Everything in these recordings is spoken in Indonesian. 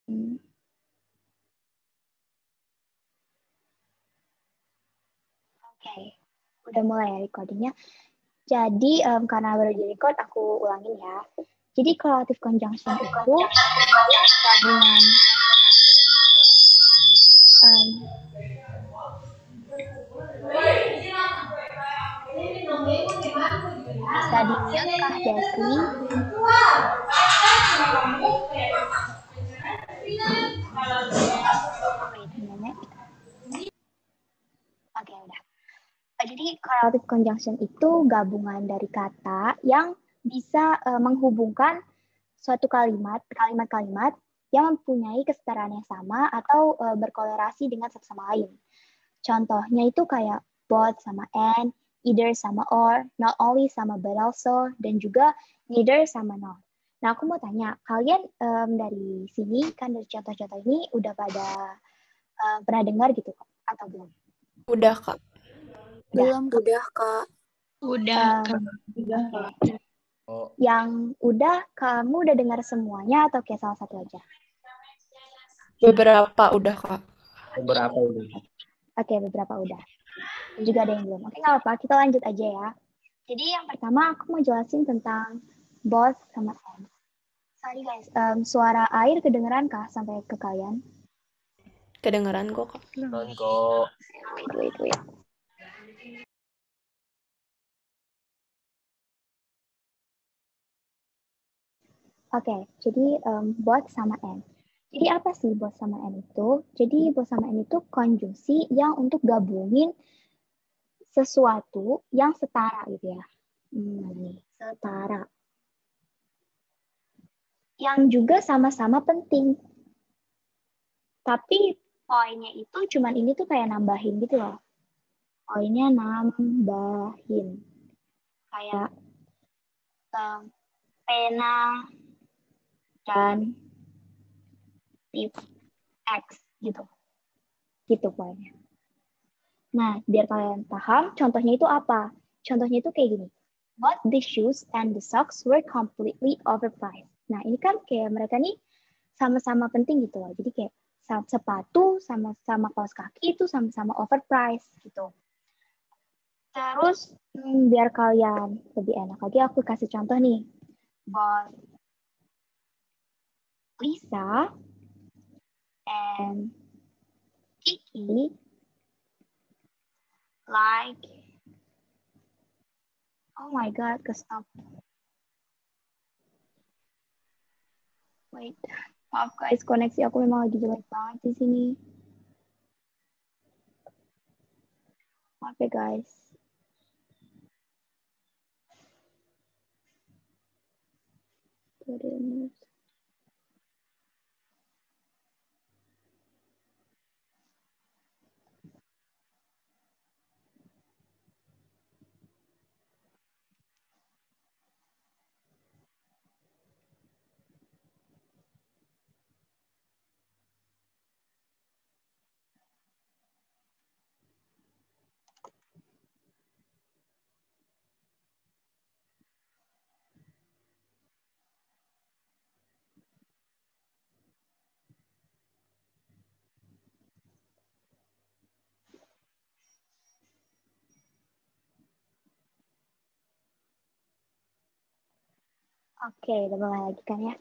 Hmm, Oke, udah mulai ya recordingnya. Jadi karena baru di record, aku ulangin ya. Jadi correlative conjunction itu gabungan em, bisa di mute kah Desli? Wait a minute. Oke, udah. Jadi correlative conjunction itu gabungan dari kata yang bisa menghubungkan suatu kalimat-kalimat yang mempunyai kesetaraan yang sama atau berkolerasi dengan satu sama lain. Contohnya itu kayak both sama and, either sama or, not only sama but also, dan juga neither sama not. Nah, aku mau tanya, kalian dari sini, kan dari contoh-contoh ini udah pada pernah dengar gitu atau belum? Udah, Kak. Udah. Udah, Kak. Udah. Oke. Yang udah, kamu udah dengar semuanya atau kayak salah satu aja? Beberapa udah, Kak. Beberapa udah. Oke, beberapa udah. Juga ada yang belum. Oke, nggak apa-apa. Kita lanjut aja ya. Jadi yang pertama aku mau jelasin tentang both sama and. Sorry guys, suara air kedengeran kah sampai ke kalian? Kedengeran kok, Kak. Dan kok Wait. Oke, jadi both sama and. Jadi apa sih both sama and itu? Jadi both sama and itu konjungsi yang untuk gabungin sesuatu yang setara gitu ya. Setara. Yang juga sama-sama penting. Tapi poinnya itu cuman ini tuh kayak nambahin gitu loh. Poinnya nambahin. Kayak pena dan tip X gitu. Gitu poinnya. Nah, biar kalian paham, contohnya itu apa? Contohnya itu kayak gini. Both the shoes and the socks were completely overpriced. Nah, ini kan kayak mereka nih sama-sama penting gitu loh. Jadi kayak sepatu sama kaos kaki itu sama-sama overpriced gitu. Terus biar kalian lebih enak lagi, aku kasih contoh nih. Both Lisa and Kiki like, oh my god, stop. Wait, maaf guys, koneksi aku memang lagi jelek banget di sini. Maaf ya guys. Oke, udah mulai lagi kan ya.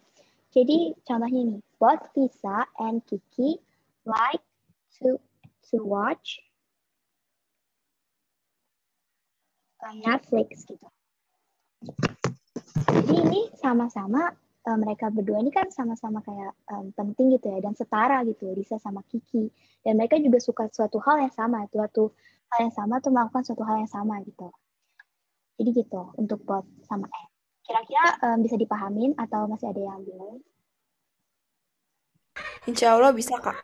Jadi contohnya nih, both Lisa and Kiki like to watch Netflix gitu. Jadi ini sama-sama mereka berdua ini kan sama-sama kayak penting gitu ya dan setara gitu Lisa sama Kiki. Dan mereka juga suka suatu hal yang sama, suatu hal yang sama tuh melakukan suatu hal yang sama gitu. Jadi gitu untuk both sama and. Kira-kira bisa dipahamin atau masih ada yang bingung? Insya Allah bisa, Kak.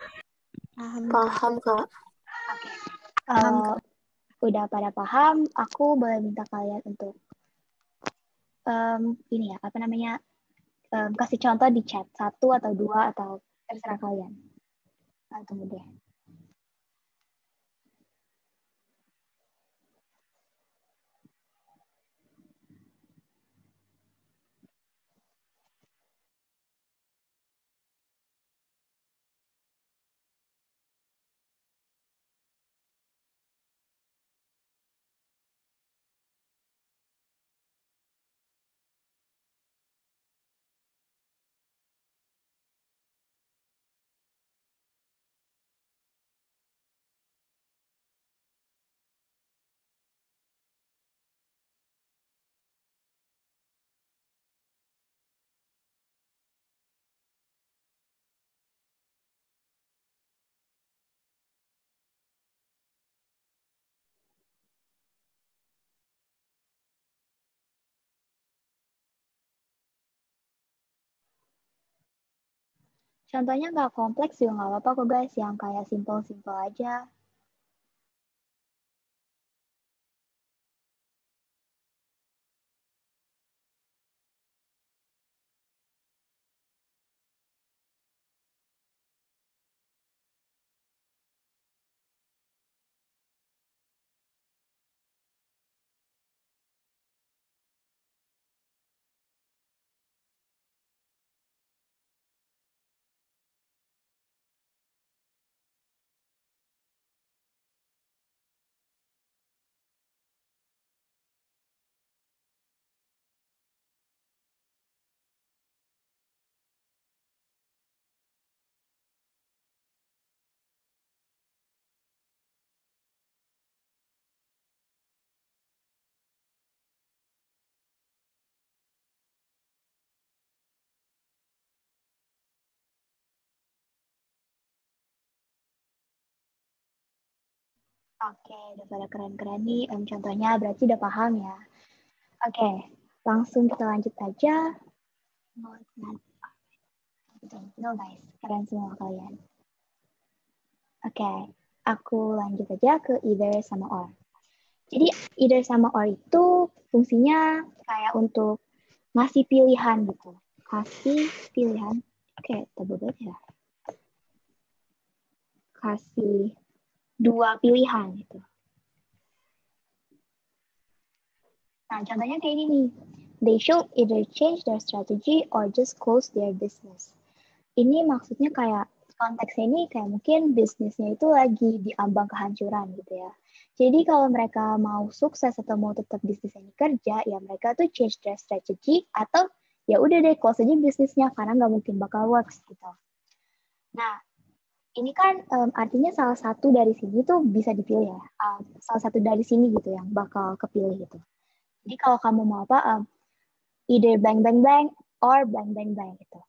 Paham, Kak. Oke. Kalau udah pada paham, aku boleh minta kalian untuk ini ya, apa namanya, kasih contoh di chat, satu atau dua atau terserah kalian. Nah, tunggu deh. Contohnya nggak kompleks juga nggak apa-apa kok guys, yang kayak simple-simple aja. Oke, udah pada keren-keren nih. Contohnya berarti udah paham ya. Oke, langsung kita lanjut aja. No guys, keren semua kalian. Oke, aku lanjut aja ke either sama or. Jadi either sama or itu fungsinya kayak untuk ngasih pilihan gitu. Kasih pilihan. Oke, tebel ya. Kasih dua pilihan gitu. Nah, contohnya kayak gini. They should either change their strategy or just close their business. Ini maksudnya kayak konteksnya ini kayak mungkin bisnisnya itu lagi di ambang kehancuran gitu ya. Jadi kalau mereka mau sukses atau mau tetap bisnisnya ini kerja, ya mereka tuh change their strategy atau ya udah deh close aja bisnisnya karena nggak mungkin bakal works gitu. Nah, ini kan artinya salah satu dari sini tuh bisa dipilih ya. Salah satu dari sini gitu yang bakal kepilih gitu. Jadi kalau kamu mau apa, either blank blank blank or blank blank blank gitu.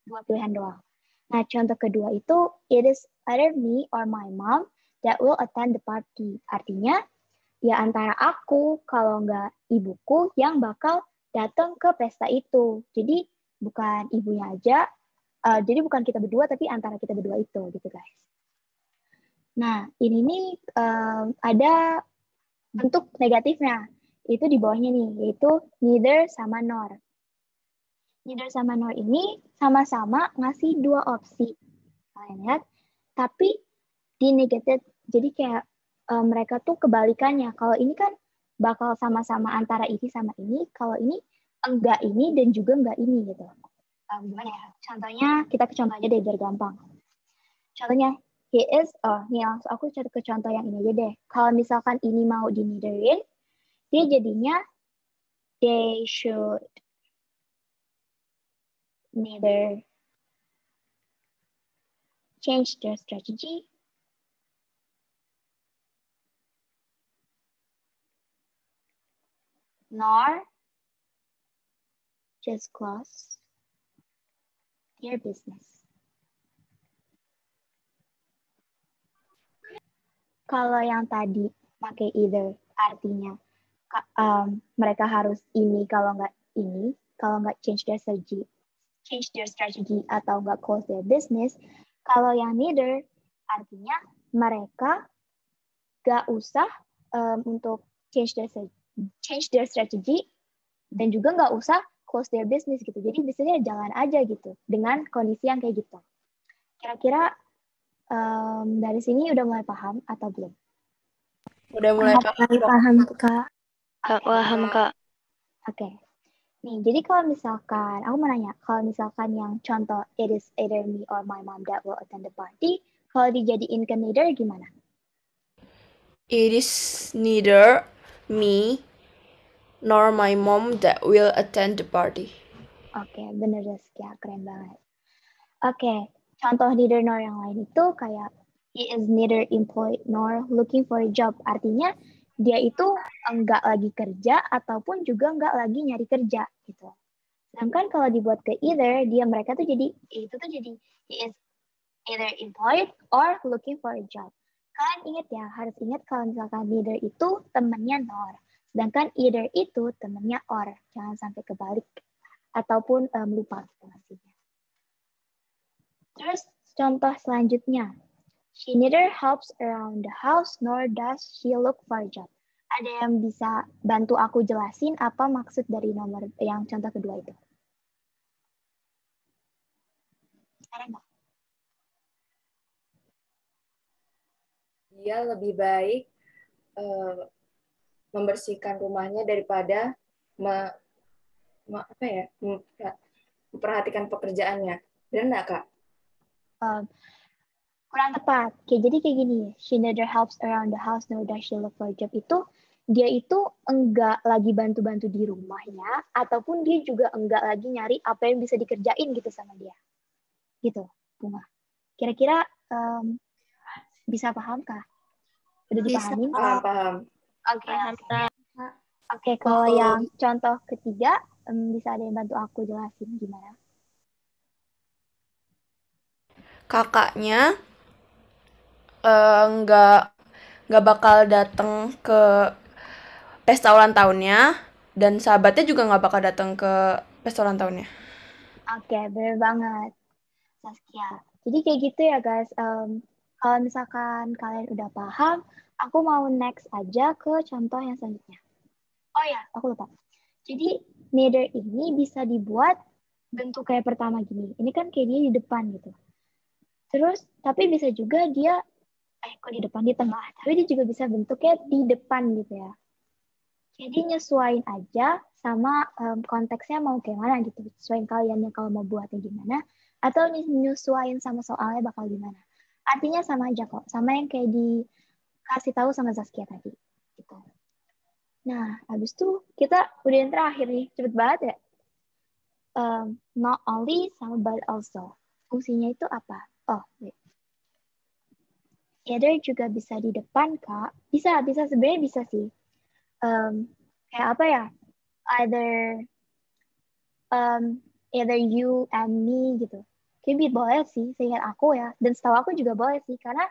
Dua pilihan doang. Nah, contoh kedua itu, it is either me or my mom that will attend the party. Artinya, ya antara aku, kalau nggak ibuku, yang bakal datang ke pesta itu. Jadi, bukan ibunya aja, jadi bukan kita berdua, tapi antara kita berdua itu, gitu guys. Nah, ini nih ada bentuk negatifnya. Itu di bawahnya nih, yaitu neither sama nor. Neither sama nor ini sama-sama ngasih dua opsi. Kalian lihat, tapi di negated, jadi kayak mereka tuh kebalikannya. Kalau ini kan bakal sama-sama antara ini sama ini, kalau ini enggak ini dan juga enggak ini gitu. Gimana ya? Contohnya, kita ke contoh aja deh biar gampang. Contohnya, he is, nih langsung aku cari ke contoh yang ini aja deh. Kalau misalkan ini mau di netherin, dia jadinya they should neither change their strategy nor just close their business. Kalau yang tadi pakai either, artinya mereka harus ini kalau nggak ini, kalau nggak change their strategy atau nggak close their business. Kalau yang neither, artinya mereka nggak usah untuk change their strategy dan juga nggak usah close their business gitu. Jadi bisnisnya jalan aja gitu dengan kondisi yang kayak gitu. Kira-kira dari sini udah mulai paham atau belum? Udah mulai Paham, Kak. Paham, Kak. Oke. Nih, jadi kalau misalkan, aku mau nanya, kalau misalkan yang contoh, it is either me or my mom that will attend the party, kalau dijadiin ke neither gimana? It is neither me nor my mom that will attend the party. Oke, bener Zaskia, keren banget. Oke, contoh neither nor yang lain itu kayak he is neither employed nor looking for a job. Artinya dia itu enggak lagi kerja ataupun juga enggak lagi nyari kerja gitu. Sedangkan kalau dibuat ke either, mereka tuh jadi he is either employed or looking for a job. Kalian ingat ya, harus ingat kalau misalkan neither itu temannya nor. Sedangkan either itu temannya or. Jangan sampai kebalik. Ataupun lupa gitu maksudnya. Terus contoh selanjutnya. She neither helps around the house nor does she look for a job. Ada yang bisa bantu aku jelasin apa maksud dari nomor yang contoh kedua itu? Ada nggak? Dia lebih baik membersihkan rumahnya daripada memperhatikan pekerjaannya. Benar nggak, Kak? Kurang tepat. Jadi kayak gini, she neither helps around the house nor does she look for a job itu, dia itu enggak lagi bantu-bantu di rumahnya, ataupun dia juga enggak lagi nyari apa yang bisa dikerjain gitu sama dia. Gitu, Bunga. Kira-kira bisa paham kah? Udah dipahamin? Paham. Oke. Oke, kalau yang contoh ketiga, bisa ada yang bantu aku jelasin gimana? Kakaknya nggak bakal datang ke pesta ulang tahunnya, dan sahabatnya juga nggak bakal datang ke pesta ulang tahunnya. Oke, bener banget, Saskia. Jadi kayak gitu ya guys. Kalau misalkan kalian udah paham, aku mau next aja ke contoh yang selanjutnya. Oh ya, aku lupa. Jadi neither ini bisa dibuat bentuk kayak pertama gini. Ini kan kayak dia di depan gitu. Terus, tapi bisa juga dia, kok di depan, di tengah. Tapi dia juga bisa bentuknya di depan gitu ya. Jadi nyesuain aja sama konteksnya mau kayak mana gitu. Sesuaiin kaliannya kalau mau buatnya gimana. Atau nyesuain sama soalnya bakal gimana. Artinya sama aja kok. Sama yang kayak dikasih tahu sama Zaskia tadi. Gitu. Nah, habis itu kita udah yang terakhir nih. Cepet banget ya. Not only sama but also. Fungsinya itu apa? Oh, wait. Either juga bisa di depan, Kak. Bisa sebenarnya bisa sih. Kayak apa ya? Either you and me gitu. Kayak boleh sih, seingat aku ya. Dan setahu aku juga boleh sih, karena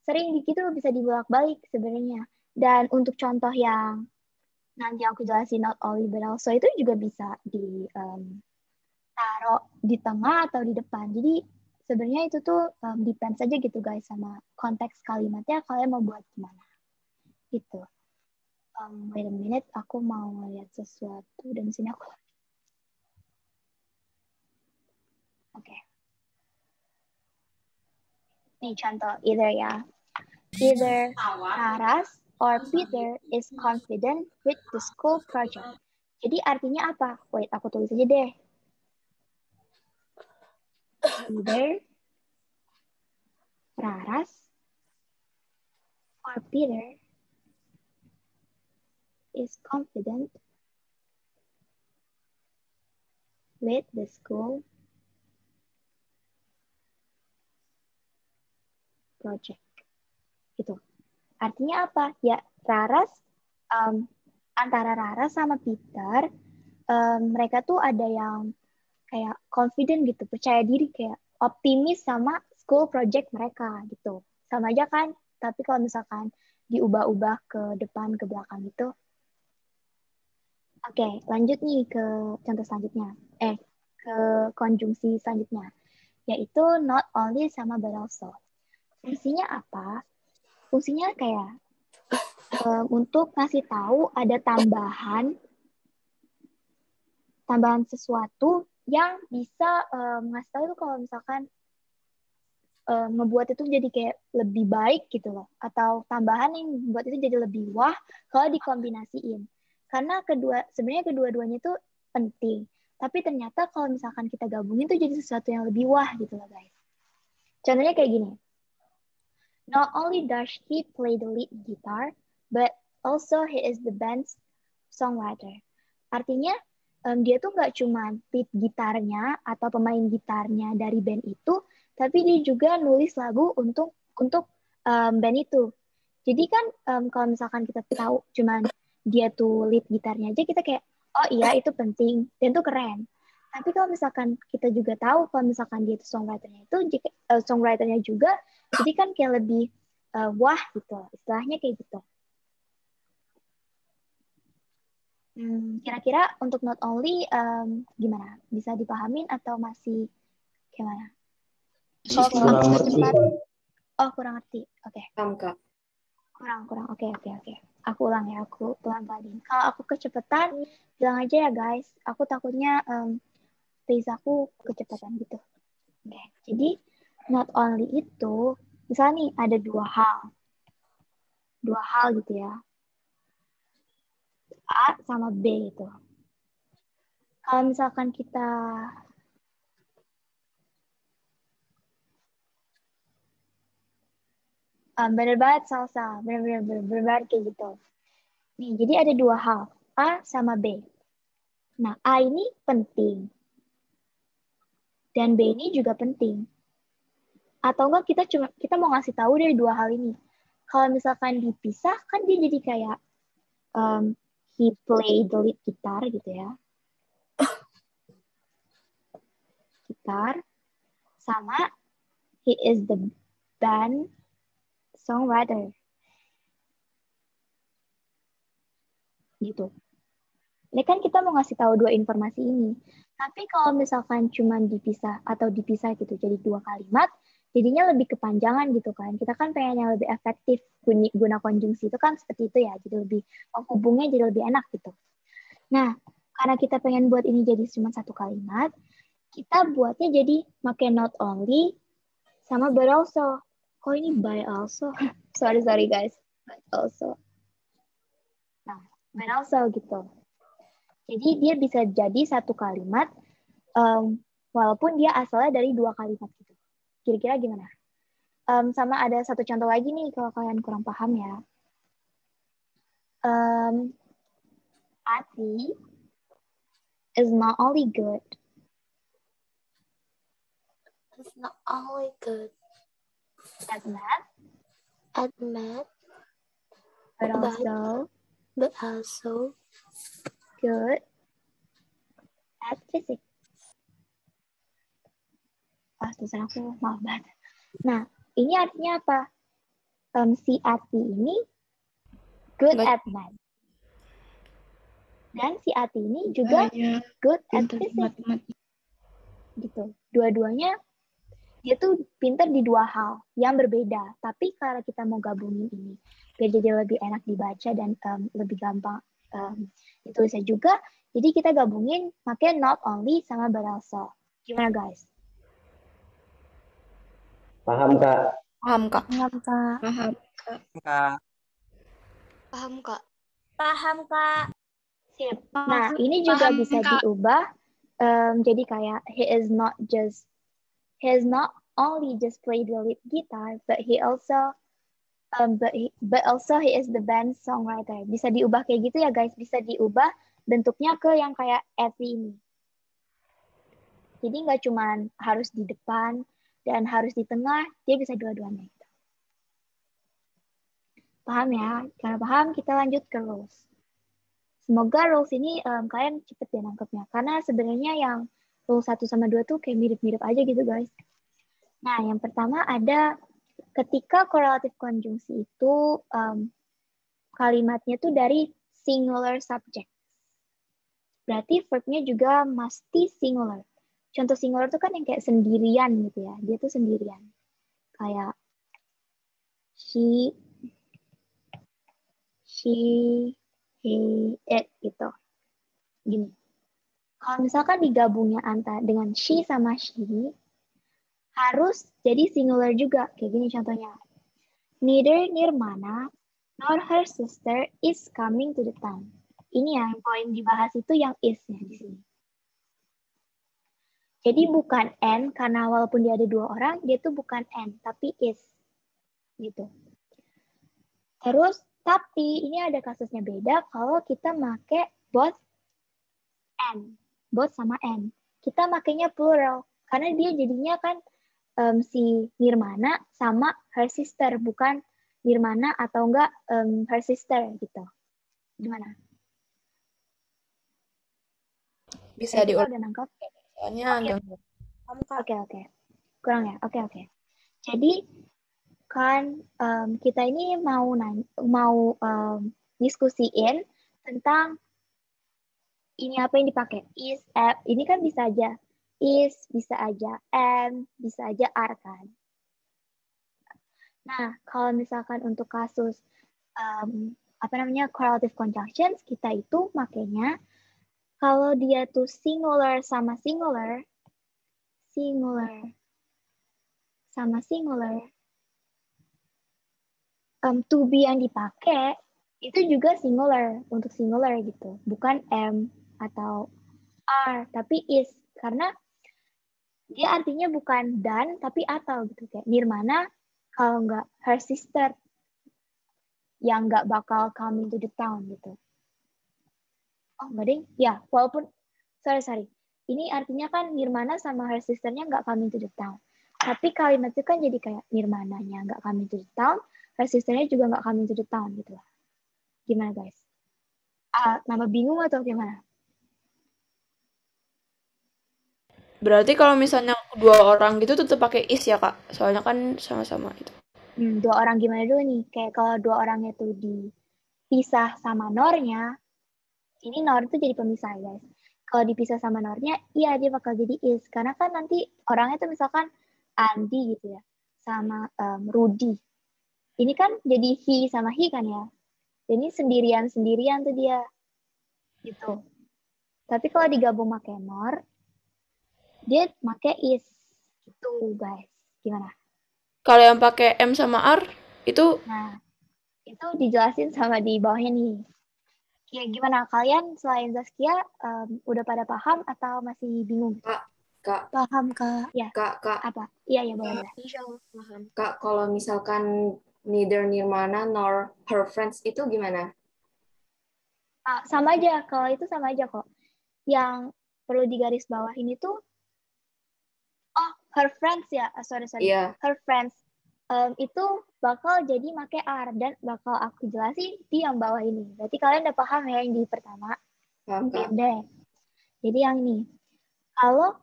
sering gitu bisa dibolak-balik sebenarnya. Dan untuk contoh yang nanti aku jelasin not only but also itu juga bisa taruh di tengah atau di depan. Jadi sebenarnya itu tuh depends aja gitu guys sama konteks kalimatnya kalian mau buat gimana. Gitu. Wait a minute, aku mau lihat sesuatu dan sini aku. Oke. Nih contoh either ya. Either Taras or Peter is confident with the school project. Jadi artinya apa? Wait, aku tulis aja deh. Either Raras or Peter is confident with the school project. Gitu. Artinya apa? Ya, antara Raras sama Peter, mereka tuh ada yang kayak confident gitu, percaya diri, kayak optimis sama school project mereka gitu. Sama aja kan? Tapi kalau misalkan diubah-ubah ke depan, ke belakang gitu. Oke, lanjut nih ke contoh selanjutnya. Ke konjungsi selanjutnya. Yaitu not only sama but also. Fungsinya apa? Fungsinya kayak untuk ngasih tahu ada tambahan sesuatu yang bisa ngasih tahu itu kalau misalkan ngebuat itu jadi kayak lebih baik gitu loh, atau tambahan yang membuat itu jadi lebih wah kalau dikombinasiin. Karena sebenarnya kedua-duanya itu penting, tapi ternyata kalau misalkan kita gabungin itu jadi sesuatu yang lebih wah gitu loh guys. Contohnya kayak gini. Not only does he play the lead guitar, but also he is the band's songwriter. Artinya dia tuh nggak cuma lead gitarnya atau pemain gitarnya dari band itu, tapi dia juga nulis lagu untuk band itu. Jadi kan kalau misalkan kita tahu cuman dia tuh lead gitarnya aja, kita kayak, oh iya itu penting dan itu keren. Tapi kalau misalkan kita juga tahu kalau misalkan dia itu songwriternya juga, jadi kan kayak lebih wah gitu, istilahnya kayak gitu. Kira-kira untuk not only gimana? Bisa dipahamin atau masih gimana? Kalau kita Kurang ngomong ngerti. cepat, kurang ngerti. Oke. Paham, Kak. Kurang. Oke. Aku ulang ya, aku pelan-pelanin. Kalau aku kecepatan, bilang aja ya guys. Aku takutnya pace aku kecepatan gitu. Oke. Jadi not only itu, misalnya nih ada dua hal gitu ya. A sama B itu. Kalau misalkan kita bener banget salsa, bener banget kayak gitu. Nih, jadi ada dua hal, A sama B. Nah, A ini penting. Dan B ini juga penting. Atau enggak kita mau ngasih tahu dari dua hal ini. Kalau misalkan dipisah, kan dia jadi kayak he play the lead gitar gitu ya. Gitar sama he is the band songwriter. Gitu. Ini kan kita mau ngasih tahu dua informasi ini. Tapi kalau misalkan cuma dipisah gitu jadi dua kalimat, jadinya lebih kepanjangan gitu kan. Kita kan pengen yang lebih efektif guna konjungsi itu kan seperti itu ya. Jadi lebih menghubungnya jadi lebih enak gitu. Nah, karena kita pengen buat ini jadi cuma satu kalimat, kita buatnya jadi pakai not only sama but also. Kok ini by also? sorry guys. But also. Nah, but also gitu. Jadi dia bisa jadi satu kalimat walaupun dia asalnya dari dua kalimat gitu. Kira-kira gimana? Sama ada satu contoh lagi nih kalau kalian kurang paham ya. Ati is not only good. It's not only good At math, at math, but also good at physics. Tulisan aku maaf banget. Nah, ini artinya apa? Si Ati ini good at math. Dan si Ati ini juga good at physics. Gitu. Dua-duanya dia tuh pintar di dua hal yang berbeda. Tapi kalau kita mau gabungin ini, biar jadi lebih enak dibaca dan lebih gampang ditulisnya juga, jadi kita gabungin pakai not only sama but also. Gimana guys? Paham, Kak? Paham, Kak. Paham, Kak. Sip. Nah, ini juga bisa diubah jadi kayak he is not only just play the lead guitar, but he also he is the band songwriter. Bisa diubah kayak gitu ya guys. Bisa diubah bentuknya ke yang kayak Effie ini. Jadi nggak cuma harus di depan dan harus di tengah, dia bisa dua-duanya. Paham ya? Karena paham, kita lanjut ke rules. Semoga rules ini kalian cepet ya nangkepnya. Karena sebenarnya yang rules 1 sama 2 tuh kayak mirip-mirip aja gitu guys. Nah, yang pertama ada ketika korelatif konjungsi itu kalimatnya tuh dari singular subject. Berarti verbnya juga mesti singular. Contoh singular tuh kan yang kayak sendirian gitu ya. Dia tuh sendirian. Kayak she, he, it gitu. Gini. Kalau misalkan digabungnya dengan she sama she, harus jadi singular juga. Kayak gini contohnya. Neither Nirmana nor her sister is coming to the town. Ini yang poin dibahas itu yang is-nya di sini. Jadi bukan and, karena walaupun dia ada dua orang, dia tuh bukan and, tapi is. Gitu. Terus, tapi ini ada kasusnya beda kalau kita make both and. Both sama and. Kita makainya plural. Karena dia jadinya kan si Nirmana sama her sister, bukan Nirmana atau enggak her sister gitu. Gimana? Bisa diulang. Udah nangkep? Soalnya agak Oke. Kurang ya? Oke. Jadi kan kita ini mau diskusiin tentang ini apa yang dipakai. Is, app. Ini kan bisa aja is, bisa aja am, bisa aja are kan. Nah, kalau misalkan untuk kasus correlative conjunctions, kita itu makanya kalau dia tuh singular sama singular sama singular, to be yang dipakai itu juga singular untuk singular gitu, bukan am atau are, tapi is, karena dia artinya bukan dan tapi atau gitu, kayak Nirmana kalau nggak her sister yang nggak bakal come into the town gitu. Oh nggak deh, ya walaupun sorry, ini artinya kan Nirmana sama her sisternya nggak come into the town, tapi kalimat itu kan jadi kayak Nirmananya nggak come into the town, her sisternya juga nggak come into the town gitu lah. Gimana guys? Nambah bingung atau gimana? Berarti kalau misalnya dua orang gitu tetap pakai is ya, Kak? Soalnya kan sama-sama itu. Dua orang gimana dulu nih? Kayak kalau dua orang itu dipisah sama nornya, ini nor itu jadi pemisah guys. Kalau dipisah sama nornya, iya dia bakal jadi is. Karena kan nanti orangnya tuh misalkan Andi gitu ya, sama Rudy. Ini kan jadi he sama he kan ya. Jadi sendirian-sendirian tuh dia. Gitu. Tapi kalau digabung pakai nor, dia pakai is. Gitu guys. Gimana? Kalau yang pakai M sama R itu Nah, itu dijelasin sama di bawahnya nih. Ya gimana kalian selain Zaskia udah pada paham atau masih bingung? Kak, Paham, Kak. Ya. Kak, Apa? Iya boleh. Insya Allah paham. Kak, kalau misalkan neither Nirmana nor her friends itu gimana? Sama aja, kalau itu sama aja kok. Yang perlu digaris bawah ini tuh, her friends ya, sorry. Iya. Her friends itu bakal jadi make are dan bakal aku jelasin di yang bawah ini. Berarti kalian udah paham ya yang di pertama? Paham, Kak? Deh. Jadi yang ini, kalau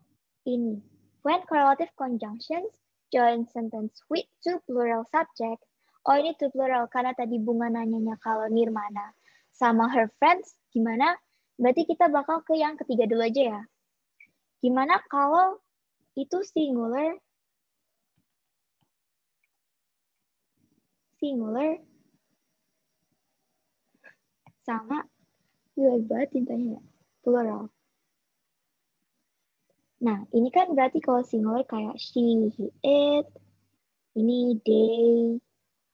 ini, when correlative conjunctions join sentence with two plural subject, ini two plural karena tadi Bunga nanyanya kalau Nirmana sama her friends, gimana? Berarti kita bakal ke yang ketiga dulu aja ya. Gimana kalau itu singular sama banget tintanya ya, plural. Nah, ini kan berarti kalau singular kayak she, he, it, ini they,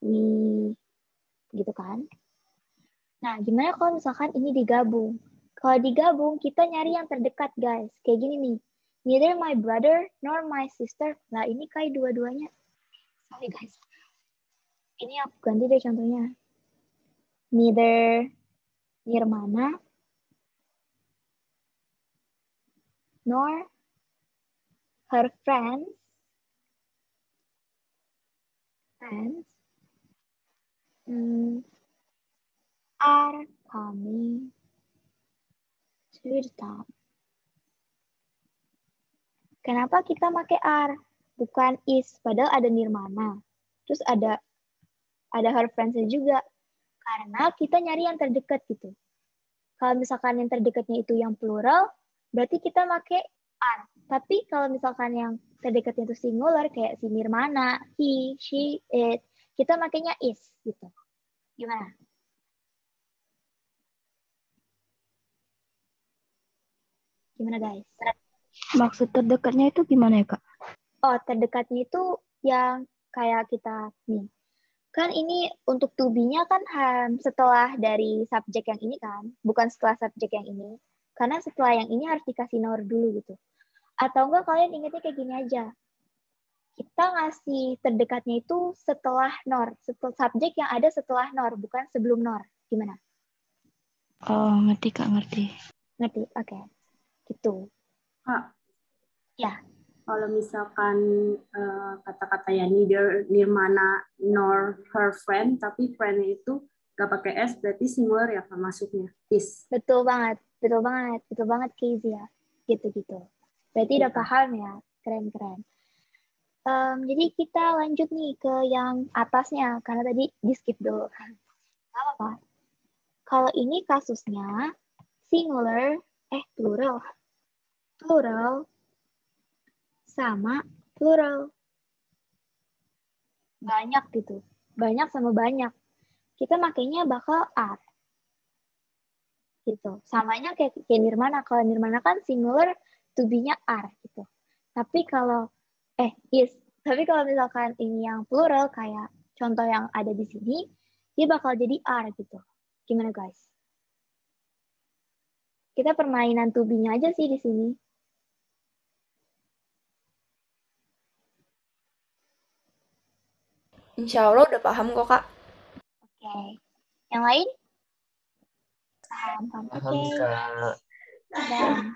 we, gitu kan. Nah, gimana kalau misalkan ini digabung? Kalau digabung, kita nyari yang terdekat, guys. Kayak gini nih. Neither my brother nor my sister. Nah, ini kayak dua-duanya. Sorry, guys. Ini aku ganti deh contohnya. Neither Nirmana nor her friends are coming to the town. Kenapa kita pakai are? Bukan is, padahal ada Nirmana. Terus ada her friends-nya juga. Karena kita nyari yang terdekat gitu. Kalau misalkan yang terdekatnya itu yang plural, berarti kita pakai are. Tapi kalau misalkan yang terdekatnya itu singular, kayak si Nirmana, he, she, it, kita makainya is gitu. Gimana? Gimana guys? Maksud terdekatnya itu gimana ya, Kak? Oh, terdekatnya itu yang kayak kita nih. Kan ini untuk to be-nya kan setelah dari subjek yang ini kan, bukan setelah subjek yang ini. Karena setelah yang ini harus dikasih nor dulu gitu. Atau enggak kalian ingetnya kayak gini aja. Kita ngasih terdekatnya itu setelah nor, subjek yang ada setelah nor, bukan sebelum nor. Gimana? Oh, ngerti Kak, ngerti. Ngerti? Oke. Gitu. Kak, ya. Kalau misalkan kata-katanya neither Nirmana nor her friend, tapi friend-nya itu gak pakai S, berarti singular ya Kak masuknya. Is. Betul banget Kezia. Gitu-gitu. Berarti udah paham ya, keren-keren. Jadi kita lanjut nih ke yang atasnya, karena tadi di skip dulu. Gak apa-apa. Kalau ini kasusnya singular, plural sama plural. Banyak gitu. Banyak sama banyak. Kita makainya bakal are. Gitu. Samanya kayak nirmana. Kalau nirmana kan singular to be-nya are gitu. Tapi kalau is. Tapi kalau misalkan ini yang plural kayak contoh yang ada di sini, dia bakal jadi are gitu. Gimana guys? Kita permainan to be-nya aja sih di sini. Insya Allah udah paham kok, Kak. Oke. Yang lain? Paham. Paham, Oke. Kak. Dan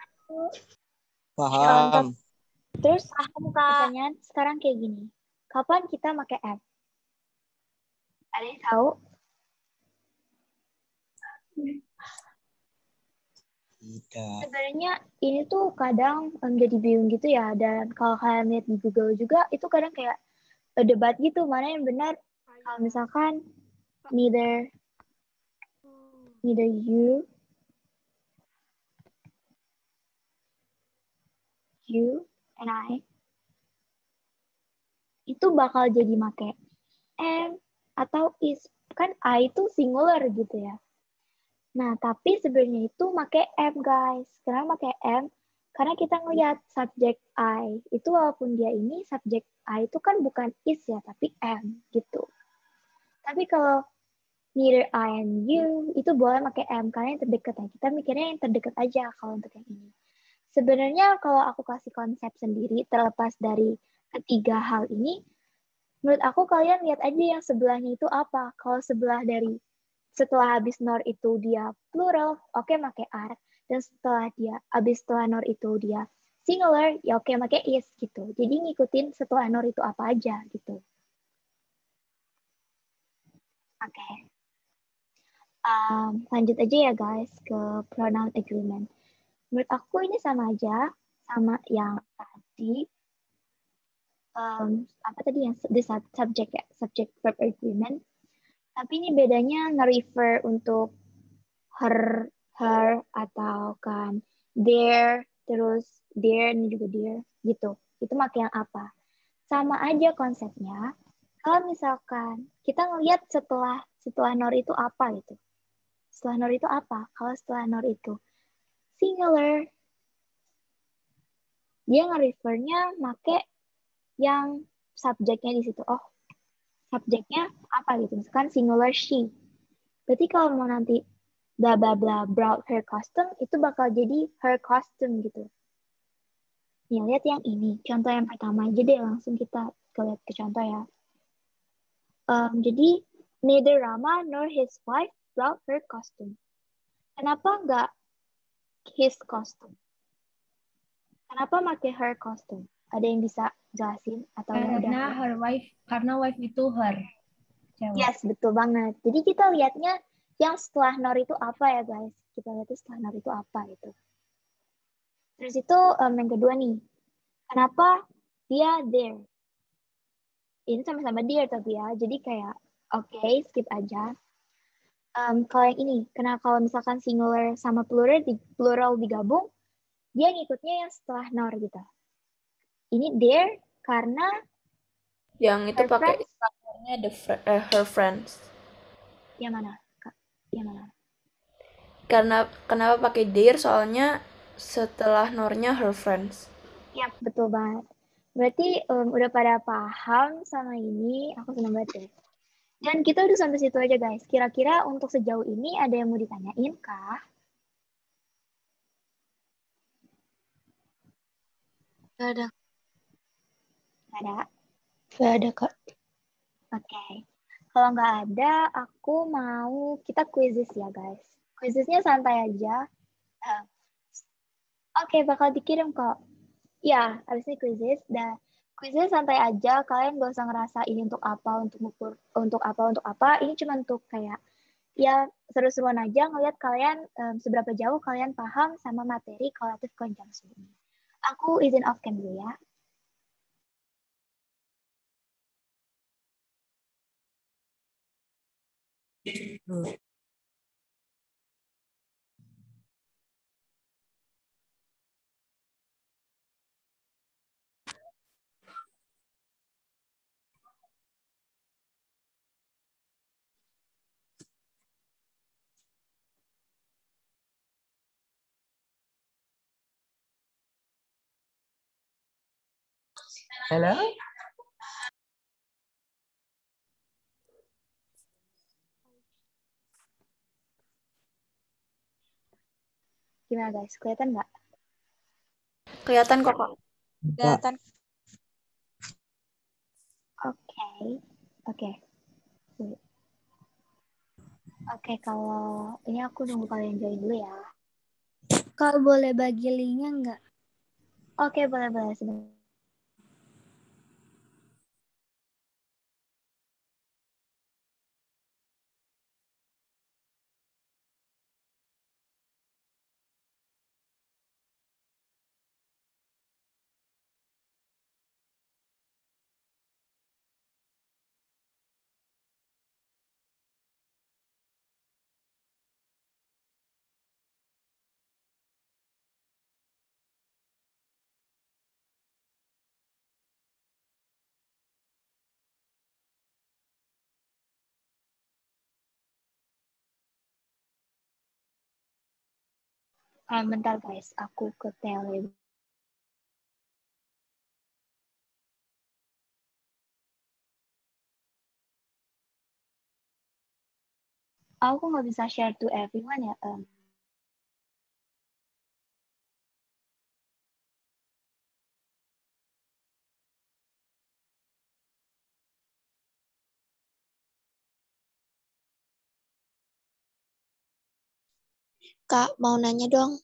Paham. terus Paham, Kak. pertanyaan sekarang kayak gini. Kapan kita pakai am? Ada yang tahu? Tidak. Sebenarnya ini tuh kadang jadi bingung gitu ya. Dan kalau kalian lihat di Google juga, itu kadang kayak debat gitu. Mana yang benar? Kalau misalkan neither you and I itu bakal jadi make am atau is. Kan I itu singular gitu ya. Nah, tapi sebenarnya itu make am, guys. Kenapa make am? Karena kita ngelihat subjek I. Itu walaupun dia ini subjek I itu kan bukan is ya, tapi am gitu. Tapi kalau neither I and you, itu boleh pakai am karena yang terdekat ya. Kita mikirnya yang terdekat aja kalau untuk yang ini. Sebenarnya kalau aku kasih konsep sendiri, terlepas dari ketiga hal ini, menurut aku kalian lihat aja yang sebelahnya itu apa. Kalau setelah habis nor itu dia plural, oke pakai are. Dan setelah nor itu dia singular, ya oke pakai is gitu. Jadi ngikutin setelah nor itu apa aja gitu. Oke. Lanjut aja ya guys ke pronoun agreement. Menurut aku ini sama aja sama yang tadi. Apa tadi yang di subject ya, subject verb agreement. Tapi ini bedanya nge-refer untuk her atau kan their, terus their ini juga their gitu. Itu pakai yang apa? Sama aja konsepnya. Kalau misalkan kita ngelihat setelah nor itu apa gitu. Setelah nor itu apa? Kalau setelah nor itu singular, dia nge-refernya make yang subjeknya di situ. Oh, subjeknya apa gitu. Misalkan singular she. Berarti kalau mau nanti bla bla bla brought her costume, itu bakal jadi her costume gitu. Nih, lihat yang ini. Contoh yang pertama aja deh, langsung kita lihat ke contoh ya. Jadi, neither Rama nor his wife brought her costume. Kenapa nggak his costume? Kenapa pakai her costume? Ada yang bisa jelasin atau karena karena wife itu her. Cewek. Yes, betul banget. Jadi kita lihatnya yang setelah nor itu apa ya guys? Kita lihat setelah nor itu apa gitu. Terus itu yang kedua nih. Kenapa dia there? Ini sama-sama there tapi ya. Jadi kayak oke, skip aja. Kalau yang ini, kalau misalkan singular sama plural digabung, dia ngikutnya yang setelah nor gitu. Ini there karena yang itu pakai istilahnya her friends. Yang mana? Yang mana? Karena kenapa pakai their? Soalnya setelah nornya her friends. Ya, betul banget. Berarti udah pada paham sama ini, aku senang banget deh. Dan kita udah sampai situ aja guys. Kira-kira untuk sejauh ini ada yang mau ditanyain kah? Gak ada. Ada? Gak ada, Kak. Oke. Kalau nggak ada, aku mau kita quizzes ya guys. Quizesnya santai aja. Oke, bakal dikirim kok. Ya, habis ini quizzes. Dan quizes santai aja. Kalian gak usah ngerasa ini untuk apa, untuk apa. Ini cuma untuk kayak ya seru-seruan aja ngeliat kalian seberapa jauh kalian paham sama materi causative conjunction ini. Aku izin off cam dulu ya. Hello? Gimana guys? Kelihatan nggak? Kelihatan kok, Kak. Kelihatan. Oke. Oke. Oke, kalau ini aku nunggu kalian join dulu ya. Kak, boleh bagi linknya nggak? Oke, boleh sebentar. Bentar guys, aku ke tele. Aku nggak bisa share to everyone ya. Kak, mau nanya dong.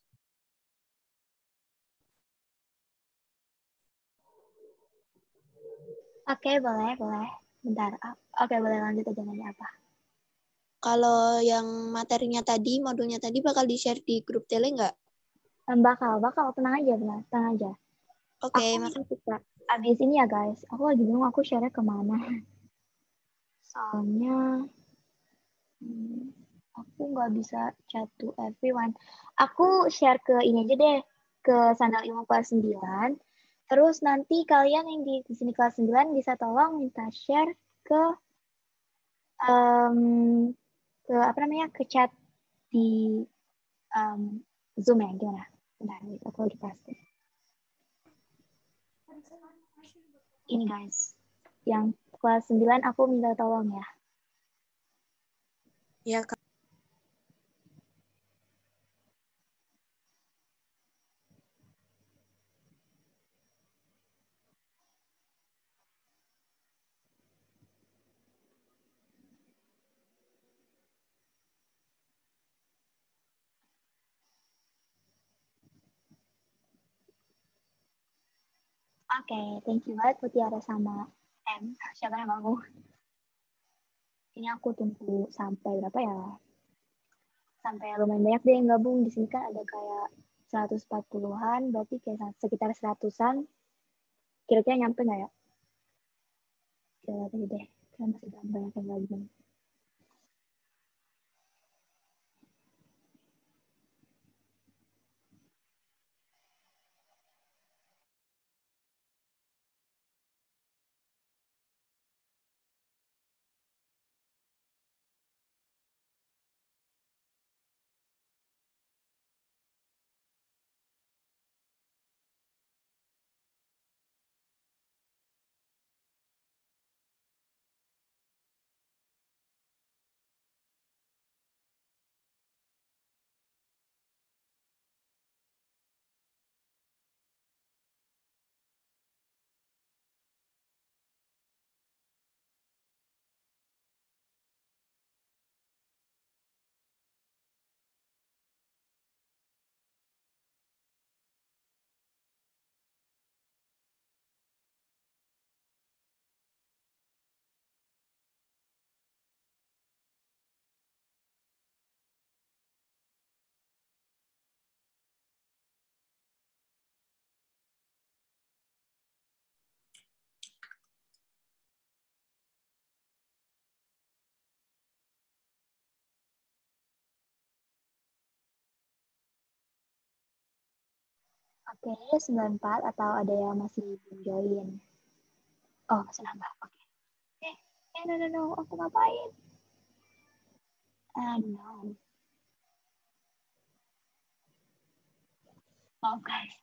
Oke, boleh. Bentar. Oke, boleh lanjut aja nanya apa. Kalau yang materinya tadi, modulnya tadi bakal di-share di grup tele nggak? Bakal. Tenang aja. Oke, Aku makasih Kak. abis ini ya guys, aku lagi bingung aku share kemana. Soalnya aku nggak bisa chat to everyone. Aku share ke ini aja deh, ke Sandal Ilmu kelas 9. Terus nanti kalian yang di sini kelas 9 bisa tolong minta share ke ke chat di Zoom ya, gimana? Bentar, aku lagi pasti. Ini guys, yang kelas 9 aku minta tolong ya. Ya, Kak. Oke, thank you banget Mutiara sama M. Siapa yang mau? Ini aku tunggu sampai berapa ya? Sampai lumayan banyak deh yang gabung. Di sini kan ada kayak 140-an, berarti kayak sekitar 100-an. Kira-kira nyampe nggak ya? Coba tadi deh, kan masih banyak yang gabung. Oke, 94 atau ada yang masih belum join? Oh, masih nambah. Oke. No. Aku ngapain? No. Oh, guys.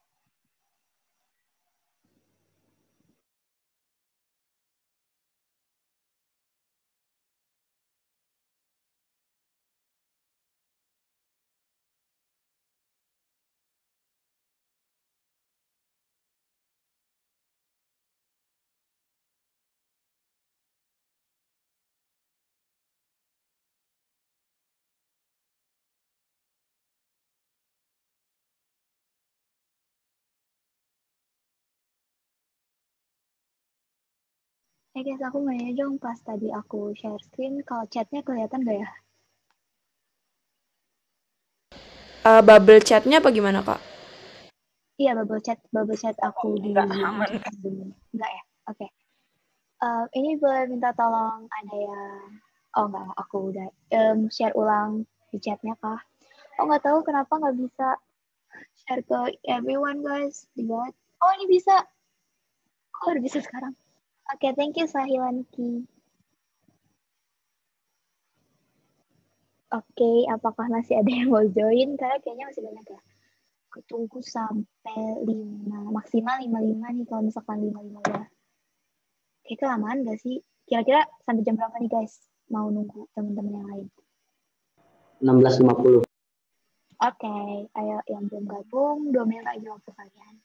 Guys, aku mau nanya dong, pas tadi aku share screen, kalau chatnya kelihatan gak ya? Bubble chatnya apa gimana, Kak? Iya, bubble chat aku di Zoom. Enggak ya? Oke. Ini boleh minta tolong ada yang... Oh enggak, aku udah share ulang di chatnya kah? Oh nggak tahu kenapa nggak bisa share ke everyone guys. Dibuat. Oh ini bisa. Oh udah bisa sekarang. Oke, thank you Sahilanki. Oke, apakah masih ada yang mau join? Karena kayaknya masih banyak ya. Aku tunggu sampai 5, maksimal 55 nih kalau misalkan 55 udah. Kayak kelamaan gak sih? Kira-kira sampai jam berapa nih guys? Mau nunggu teman-teman yang lain. 16.50. Oke, ayo yang belum gabung, 2 menit lagi waktu kalian.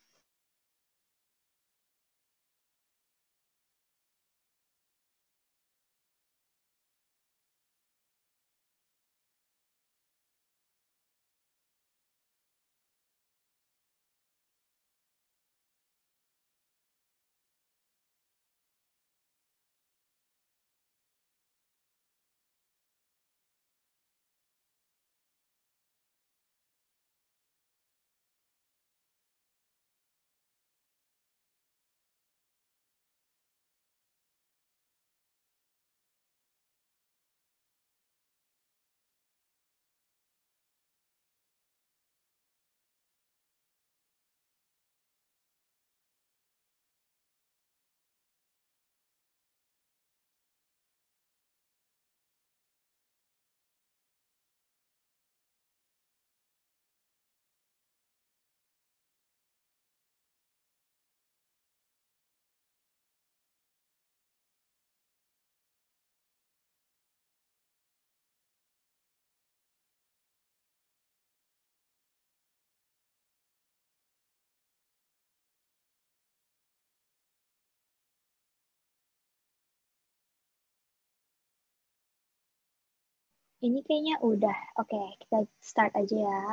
Ini kayaknya udah. Oke, kita start aja ya.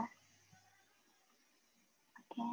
Oke.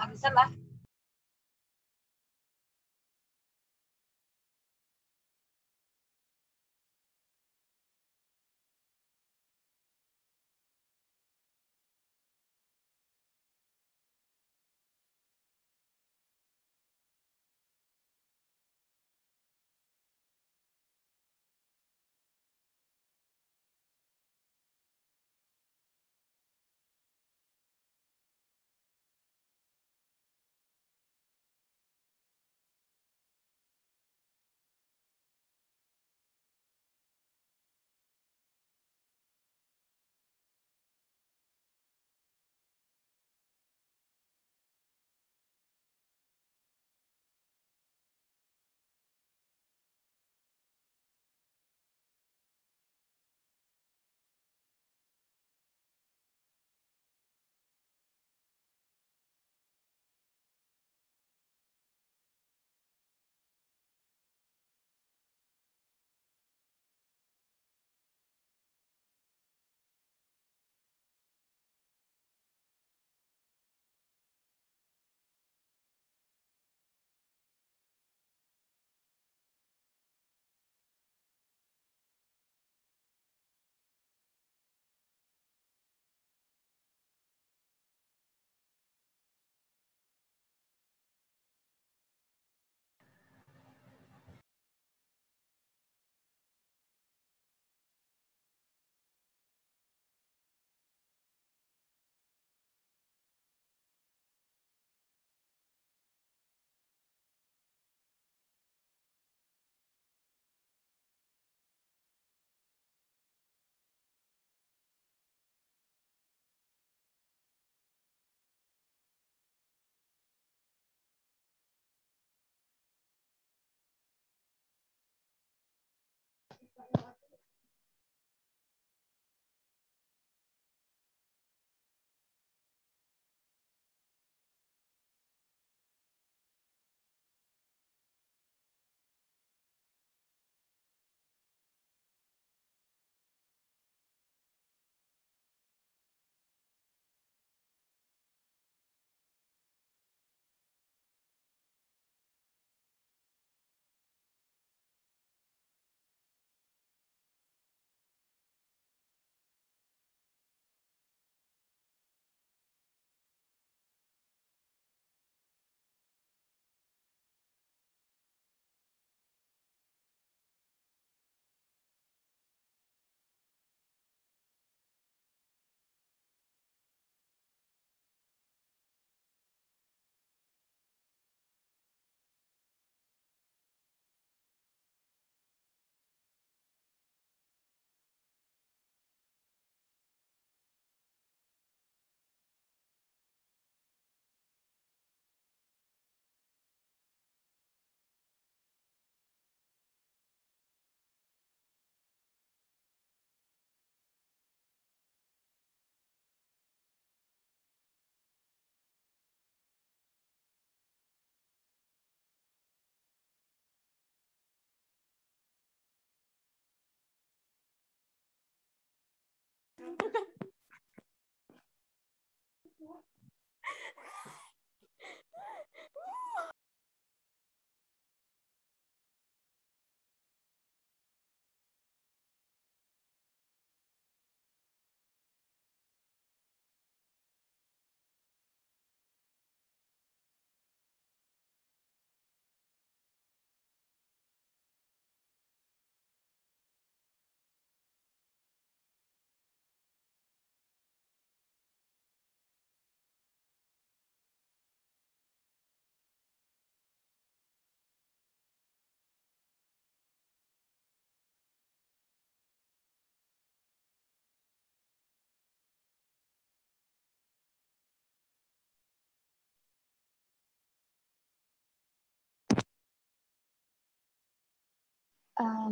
Bisa lah.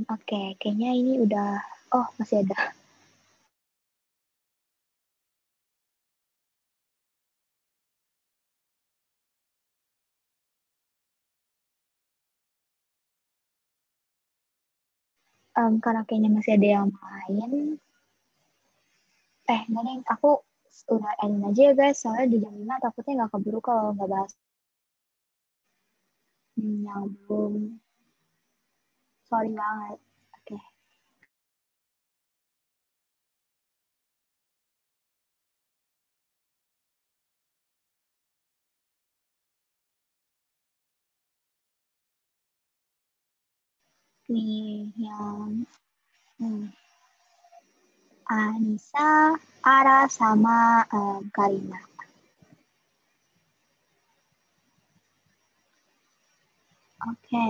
Oke, kayaknya ini udah. Oh, masih ada. Karena kayaknya masih ada yang main. Enggak deh, aku udah ending aja ya guys, soalnya di jam 5 takutnya nggak keburu kalau nggak bahas yang belum. Sorry banget. Oke. Nih yang Anissa, Ara, sama Karina. Oke.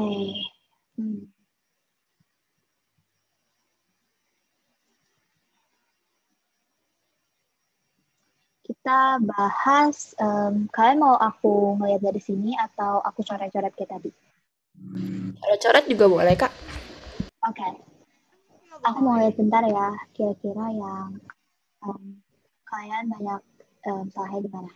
Kita bahas, kalian mau aku ngeliat dari sini atau aku coret-coret kayak tadi? Coret-coret juga boleh, Kak. Oke. Aku mau lihat bentar ya, kira-kira yang kalian banyak salahnya di mana.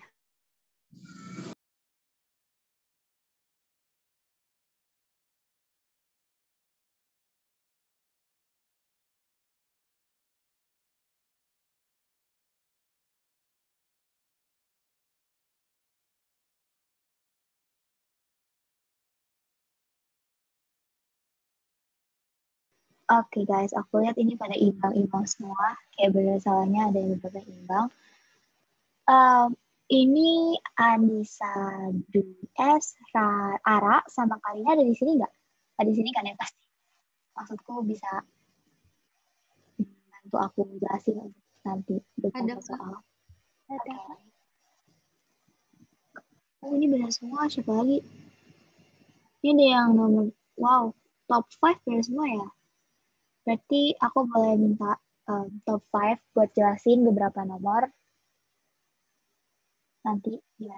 Oke guys, aku lihat ini pada imbang-imbang semua. Kayak bener salahnya ada yang beberapa imbang. Ini Anissa, DS, Ara, sama Karina ada di sini nggak? Ada di sini kan ya pasti. Maksudku bisa bantu aku jelasin nanti beberapa soal. Ada. Oh ini benar semua, siapa lagi? Ini ada yang nomor, wow, top 5 benar semua ya? Berarti aku boleh minta top 5 buat jelasin beberapa nomor. Nanti ya.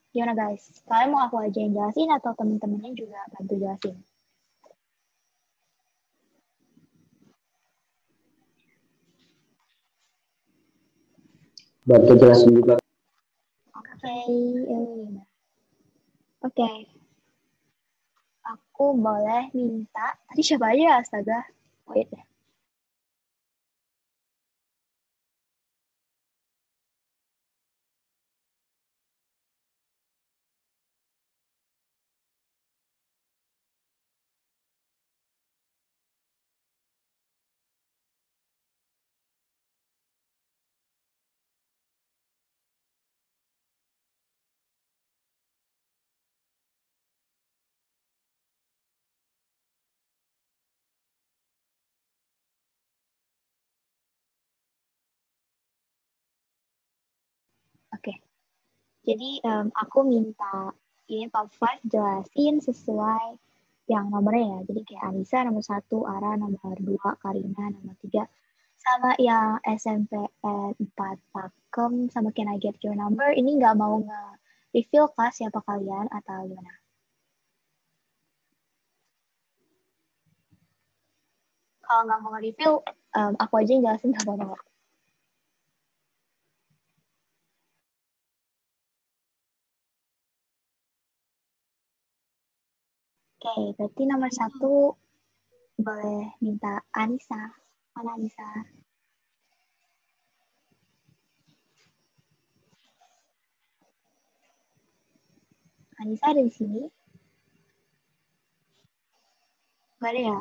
Gimana guys? Kalian mau aku aja yang jelasin atau temen-temennya juga bantu jelasin? Bantu jelasin juga. Oke. Aku boleh minta, tadi siapa aja astaga? Wait ya. Oke. Jadi aku minta ini top 5 jelasin sesuai yang nomornya ya. Jadi kayak Anissa nomor 1, Ara nomor 2, Karina nomor 3. Sama yang SMP 4 Pakem sama Can I Get Your Number. Ini nggak mau nge-reveal kah siapa kalian atau gimana? Kalau nggak mau nge-reveal, aku aja yang jelasin nggak apa-apa. Oke, berarti nomor 1 boleh minta Anissa. Mana Anissa? Anissa ada di sini? Gak ada ya?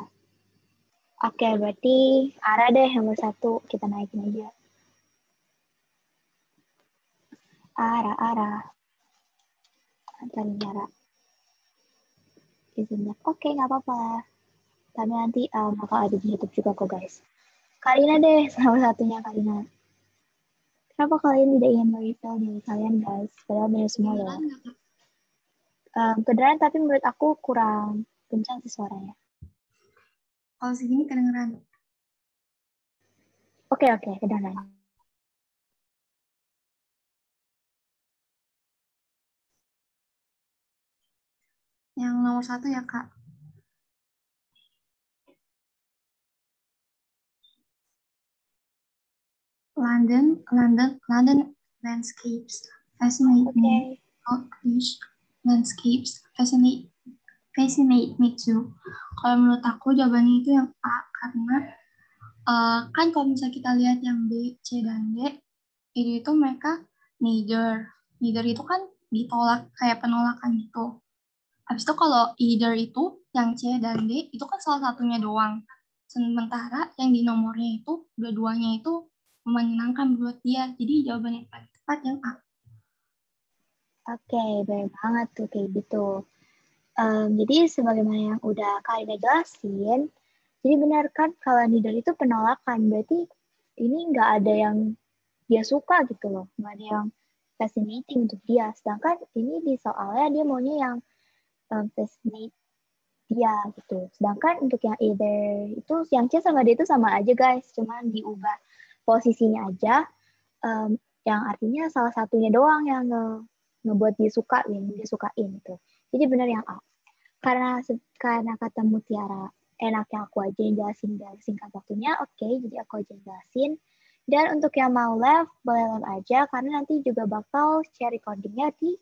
Oke, berarti Ara deh nomor 1. Kita naikin aja. Ara. Antar Ara. Oke, nggak apa-apa. Tapi nanti bakal ada di YouTube juga kok guys. Karina deh, salah satunya Karina. Kenapa kalian tidak ingin mereview diri kalian guys? Padahal benar semua ya. Kedengeran tapi menurut aku kurang kencang sih suaranya. Kalau segini kedengeran. Oke, kedengeran. Yang nomor 1 ya Kak. London landscapes fascinate me. Scottish landscapes fascinate me too. Kalau menurut aku jawabannya itu yang A, karena kan kalau misalnya kita lihat yang B, C, dan D, itu mereka neither. Neither itu kan ditolak, kayak penolakan gitu. Habis itu kalau either itu, yang C dan D, itu kan salah satunya doang. Sementara yang di nomornya itu, dua-duanya itu menyenangkan buat dia. Jadi jawabannya paling tepat yang A. Oke, benar banget tuh kayak gitu. Jadi sebagaimana yang udah Karina jelasin, jadi benar kan kalau neither itu penolakan, berarti ini nggak ada yang dia suka gitu loh, nggak ada yang fascinating untuk dia. Sedangkan ini di soalnya dia maunya yang fascinate dia gitu. Sedangkan untuk yang either itu, yang C sama D itu sama aja guys, cuman diubah posisinya aja, yang artinya salah satunya doang yang ngebuat dia suka, yang dia sukain gitu. Jadi benar yang A. Karena kata Mutiara enaknya aku aja yang jelasin biar singkat waktunya, oke, jadi aku aja yang jelasin. Dan untuk yang mau live, boleh live aja, karena nanti juga bakal share recordingnya di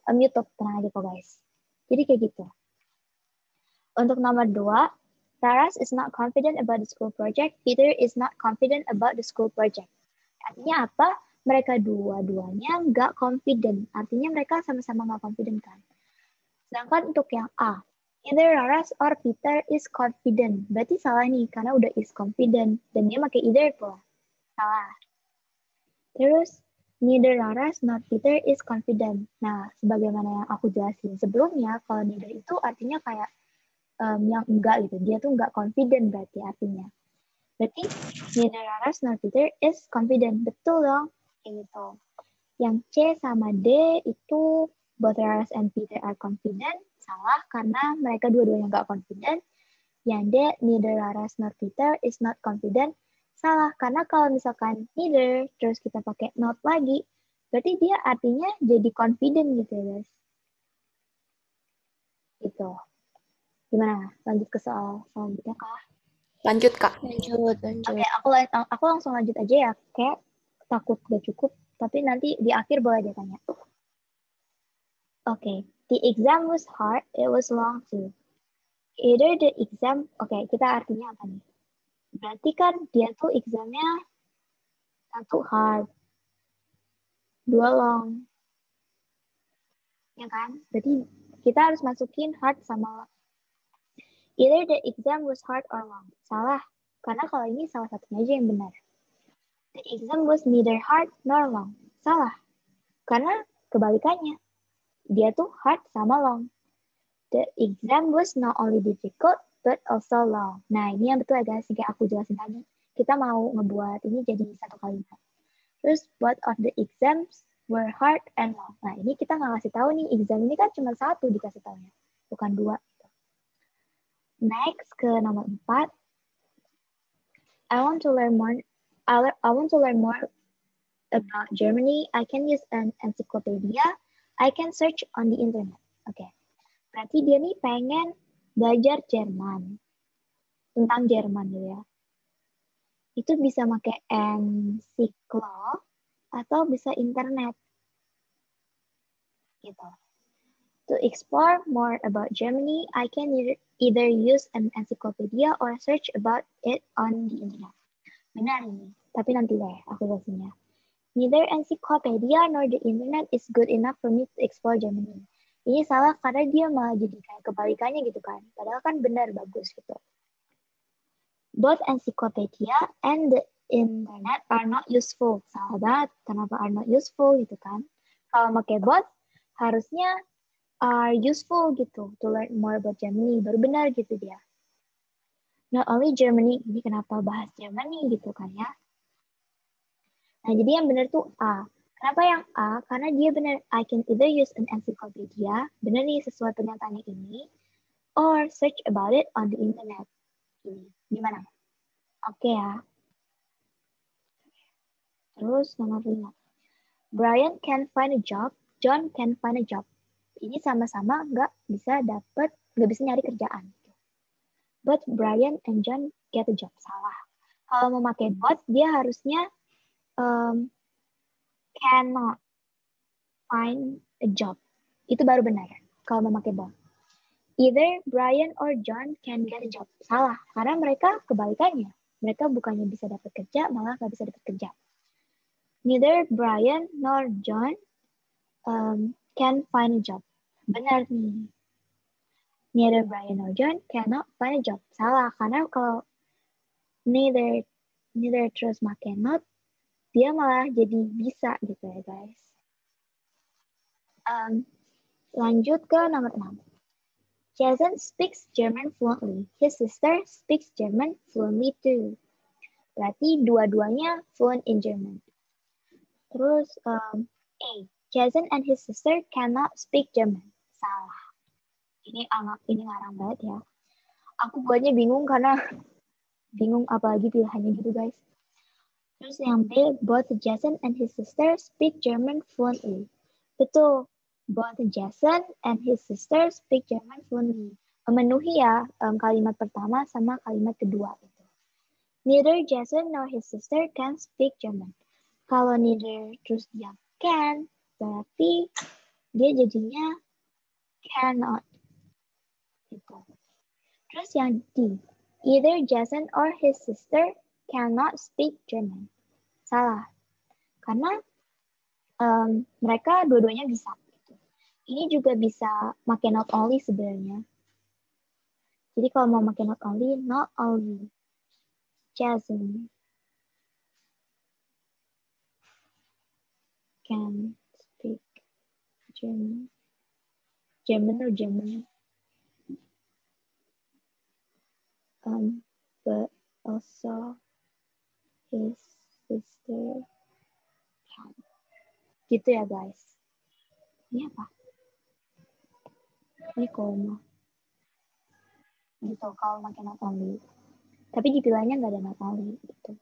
YouTube, tenang aja kok guys. Jadi kayak gitu. Untuk nomor 2, Raras is not confident about the school project, Peter is not confident about the school project. Artinya apa? Mereka dua-duanya nggak confident. Artinya mereka sama-sama nggak confident kan. Sedangkan untuk yang A, either Raras or Peter is confident. Berarti salah nih, karena udah is confident. Dan dia pakai either tuh. Salah. Terus, neither Raras nor Peter is confident. Nah, sebagaimana yang aku jelasin sebelumnya, kalau neither itu artinya kayak yang enggak gitu. Dia tuh enggak confident berarti artinya. Berarti, neither Raras nor Peter is confident. Betul dong? Kayak gitu. Yang C sama D itu both Raras and Peter are confident. Salah, karena mereka dua-duanya nggak confident. Yang D, neither Raras nor Peter is not confident. Salah, karena kalau misalkan neither, terus kita pakai not lagi, berarti dia artinya jadi confident gitu ya guys. Gitu. Gimana? Lanjut ke soal selanjutnya kah? Lanjut, Kak. Lanjut. Oke, aku langsung lanjut aja ya. Kayak takut gak cukup, tapi nanti di akhir boleh dia tanya. Okay, the exam was hard, it was long too. Either the exam, kita artinya apa nih? Berarti kan dia tuh examnya satu hard, dua long. Ya kan? Berarti kita harus masukin hard sama long. Either the exam was hard or long. Salah, karena kalau ini salah satunya aja yang benar. The exam was neither hard nor long. Salah, karena kebalikannya. Dia tuh hard sama long. The exam was not only difficult, but also long. Nah, ini yang betul ya guys, kayak aku jelasin tadi. Kita mau ngebuat ini jadi satu kalimat. Terus, both of the exams were hard and long. Nah, ini kita nggak ngasih tahu nih, exam ini kan cuma satu dikasih tahunya, bukan dua. Next, ke nomor 4. I want to learn more about Germany. I can use an encyclopedia. I can search on the internet. Oke. Berarti dia nih pengen belajar Jerman. Tentang Jerman gitu ya. Itu bisa pakai ensiklo atau bisa internet. Gitu. To explore more about Germany, I can either use an encyclopedia or search about it on the internet. Benar ini, tapi nanti deh aku jelasinnya. Neither encyclopedia nor the internet is good enough for me to explore Germany. Ini salah karena dia malah jadi kayak kebalikannya gitu kan. Padahal kan benar, bagus gitu. Both encyclopedia and the internet are not useful. Salah banget, kenapa are not useful gitu kan. Kalau pakai both, harusnya are useful gitu. To learn more about Germany, baru benar gitu dia. Not only Germany, ini kenapa bahas Germany gitu kan ya. Nah, jadi yang benar tuh A. Kenapa yang A? Karena dia benar, I can either use an encyclopedia, benar nih sesuai pernyataannya ini, or search about it on the internet. Ini, gimana? Oke ya. Terus nomor 5. Brian can find a job, John can find a job. Ini sama-sama nggak bisa nyari kerjaan. But Brian and John get a job. Salah. Kalau mau pakai but, dia harusnya cannot find a job. Itu baru benar kalau memakai but. Either Brian or John can get a job. Salah, karena mereka kebalikannya. Mereka bukannya bisa dapat kerja, malah nggak bisa dapat kerja. Neither Brian nor John can find a job. Benar nih. Neither Brian nor John cannot find a job. Salah, karena kalau neither terus make not, dia malah jadi bisa gitu ya guys. Lanjut ke nomor 6. Jason speaks German fluently. His sister speaks German fluently too. Berarti dua-duanya fluent in German. Terus A. Jason and his sister cannot speak German. Salah. Ini ngarang banget ya. Aku buatnya bingung karena bingung apalagi pilihannya gitu guys. Terus yang B, both Jason and his sister speak German fluently. Betul. Both Jason and his sister speak German fluently. Memenuhi ya kalimat pertama sama kalimat kedua itu. Neither Jason nor his sister can speak German. Kalau neither terus dia can, berarti dia jadinya cannot. Gitu. Terus yang D, either Jason or his sister cannot speak German. Salah. Karena mereka dua-duanya bisa. Ini juga bisa pakai not only sebenarnya. Jadi kalau mau pakai not only Jason can speak German. German. But also his sister can. Gitu ya guys. Ini apa? Ini koma. Gitu kalau pakai not only. Tapi di pilihannya nggak ada not only. Gitu.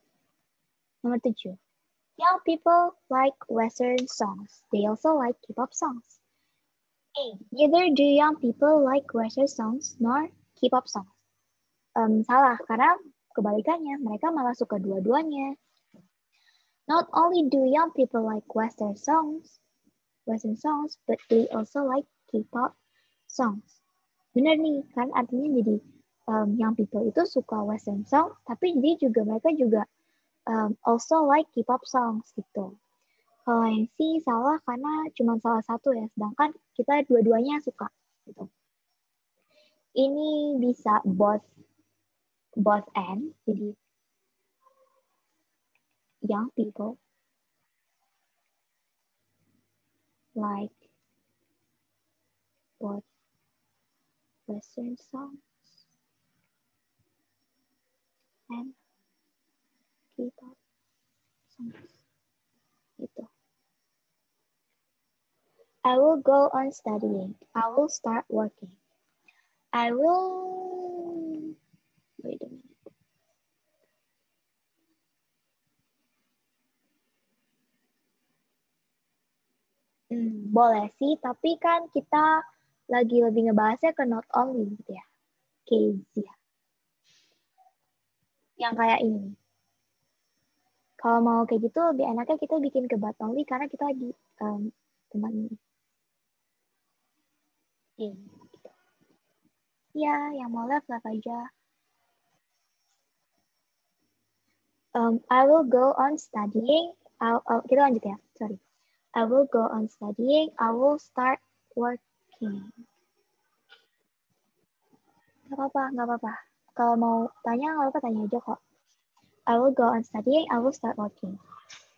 Nomor 7. Young people like Western songs. They also like K-pop songs. A. Neither do young people like Western songs nor K-pop songs. Salah, karena kebalikannya. Mereka malah suka dua-duanya. Not only do young people like Western songs, but they also like K-pop songs. Benar nih, kan artinya jadi young people itu suka Western songs, tapi mereka juga also like K-pop songs gitu. Kalau yang C salah karena cuma salah satu ya, sedangkan kita dua-duanya suka gitu. Ini bisa both and, jadi young people like both Western songs and K-pop songs. Gitu. I will go on studying. I will start working. I will... Wait a minute. Boleh sih, tapi kan kita lagi lebih ngebahasnya ke not only gitu ya. Case ya. Yang kayak ini. Kalau mau kayak gitu, lebih enaknya kita bikin ke but only karena kita lagi teman ini. Gitu. Ya, yang mau left aja. I will go on studying. Kita lanjut ya, sorry. I will go on studying. I will start working. Gak apa-apa. Kalau mau tanya, gak apa-apa, tanya aja kok. I will go on studying. I will start working.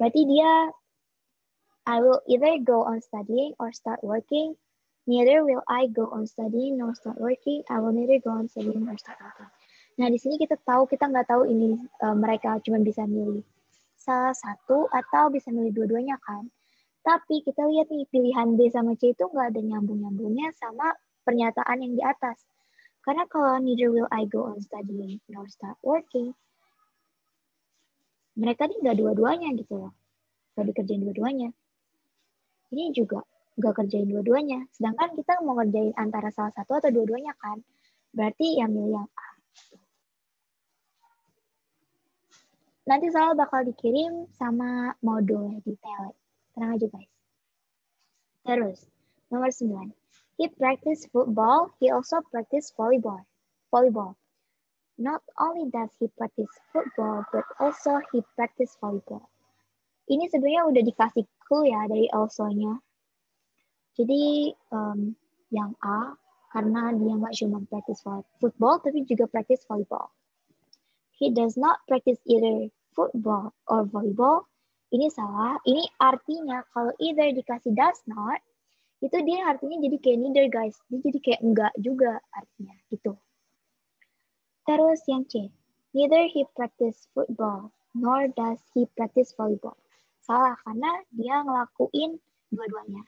Berarti dia, I will either go on studying or start working. Neither will I go on studying nor start working. I will neither go on studying or start working. Nah, di sini kita nggak tahu ini mereka cuma bisa milih salah satu atau bisa milih dua-duanya kan. Tapi kita lihat nih pilihan B sama C itu nggak ada nyambung-nyambungnya sama pernyataan yang di atas. Karena kalau neither will I go on studying nor start working, mereka nih nggak dua-duanya gitu loh. Nggak dikerjain dua-duanya. Ini juga nggak kerjain dua-duanya. Sedangkan kita mau ngerjain antara salah satu atau dua-duanya kan. Berarti yang milih yang A. Nanti soal bakal dikirim sama modul di Tele. Tenang aja guys. Terus, nomor 9. He practiced football. He also practiced volleyball. Not only does he practice football, but also he practice volleyball. Ini sebenarnya udah dikasih clue ya dari also-nya. Jadi yang A, karena dia nggak cuma practice football, tapi juga practice volleyball. He does not practice either football or volleyball. Ini salah. Ini artinya kalau either dikasih does not, itu dia artinya jadi kayak neither, guys. Dia jadi kayak enggak juga artinya gitu. Terus yang C, neither he practice football nor does he practice volleyball. Salah, karena dia ngelakuin dua-duanya.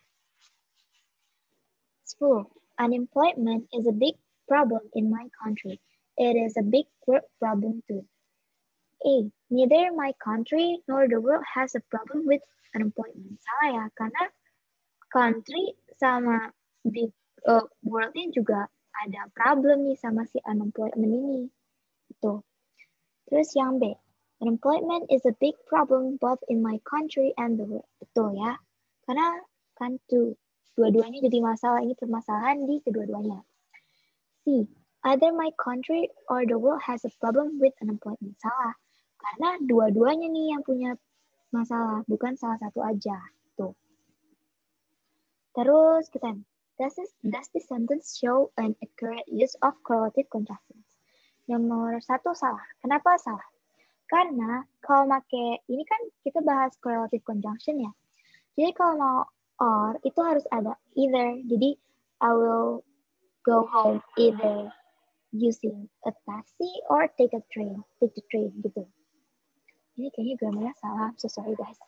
10. Unemployment is a big problem in my country. It is a big world problem too. A. Neither my country nor the world has a problem with unemployment. Salah ya, karena country sama big world-nya juga ada problem nih sama si unemployment ini. Itu. Terus yang B. Unemployment is a big problem both in my country and the world. Betul ya. Karena kan dua-duanya jadi masalah. Ini permasalahan di kedua-duanya. C. Either my country or the world has a problem with unemployment. Salah. Karena dua-duanya nih yang punya masalah. Bukan salah satu aja. Tuh. Terus kita, does this sentence show an accurate use of correlative conjunctions? Nomor 1 salah. Kenapa salah? Karena kalau pakai, ini kan kita bahas correlative conjunction ya. Jadi kalau mau or, itu harus ada either. Jadi, I will go home either using a taxi or take the train gitu. Ini kayaknya grammarnya salah. So sorry guys.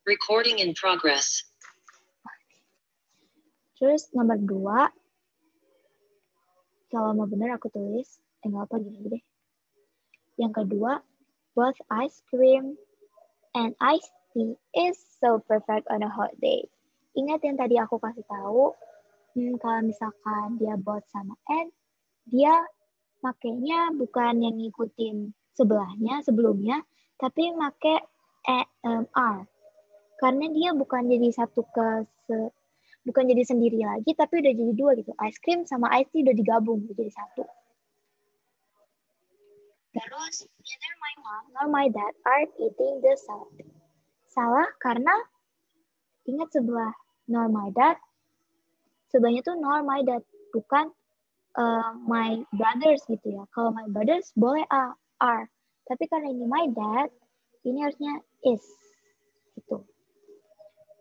Recording in progress. Terus nomor 2, kalau mau benar aku tulis, nggak apa gini deh. Yang kedua, both ice cream and iced tea is so perfect on a hot day. Ingat yang tadi aku kasih tahu, kalau misalkan dia both sama and, dia makainya bukan yang ngikutin sebelumnya, tapi make are. Karena dia bukan jadi bukan jadi sendiri lagi, tapi udah jadi dua gitu. Ice cream sama iced tea udah digabung jadi satu. Terus, neither my mom nor my dad are eating the salad. Salah karena ingat sebelah nor my dad, sebelahnya tuh nor my dad, bukan my brothers gitu ya. Kalau my brothers boleh are, tapi karena ini my dad, ini harusnya is gitu.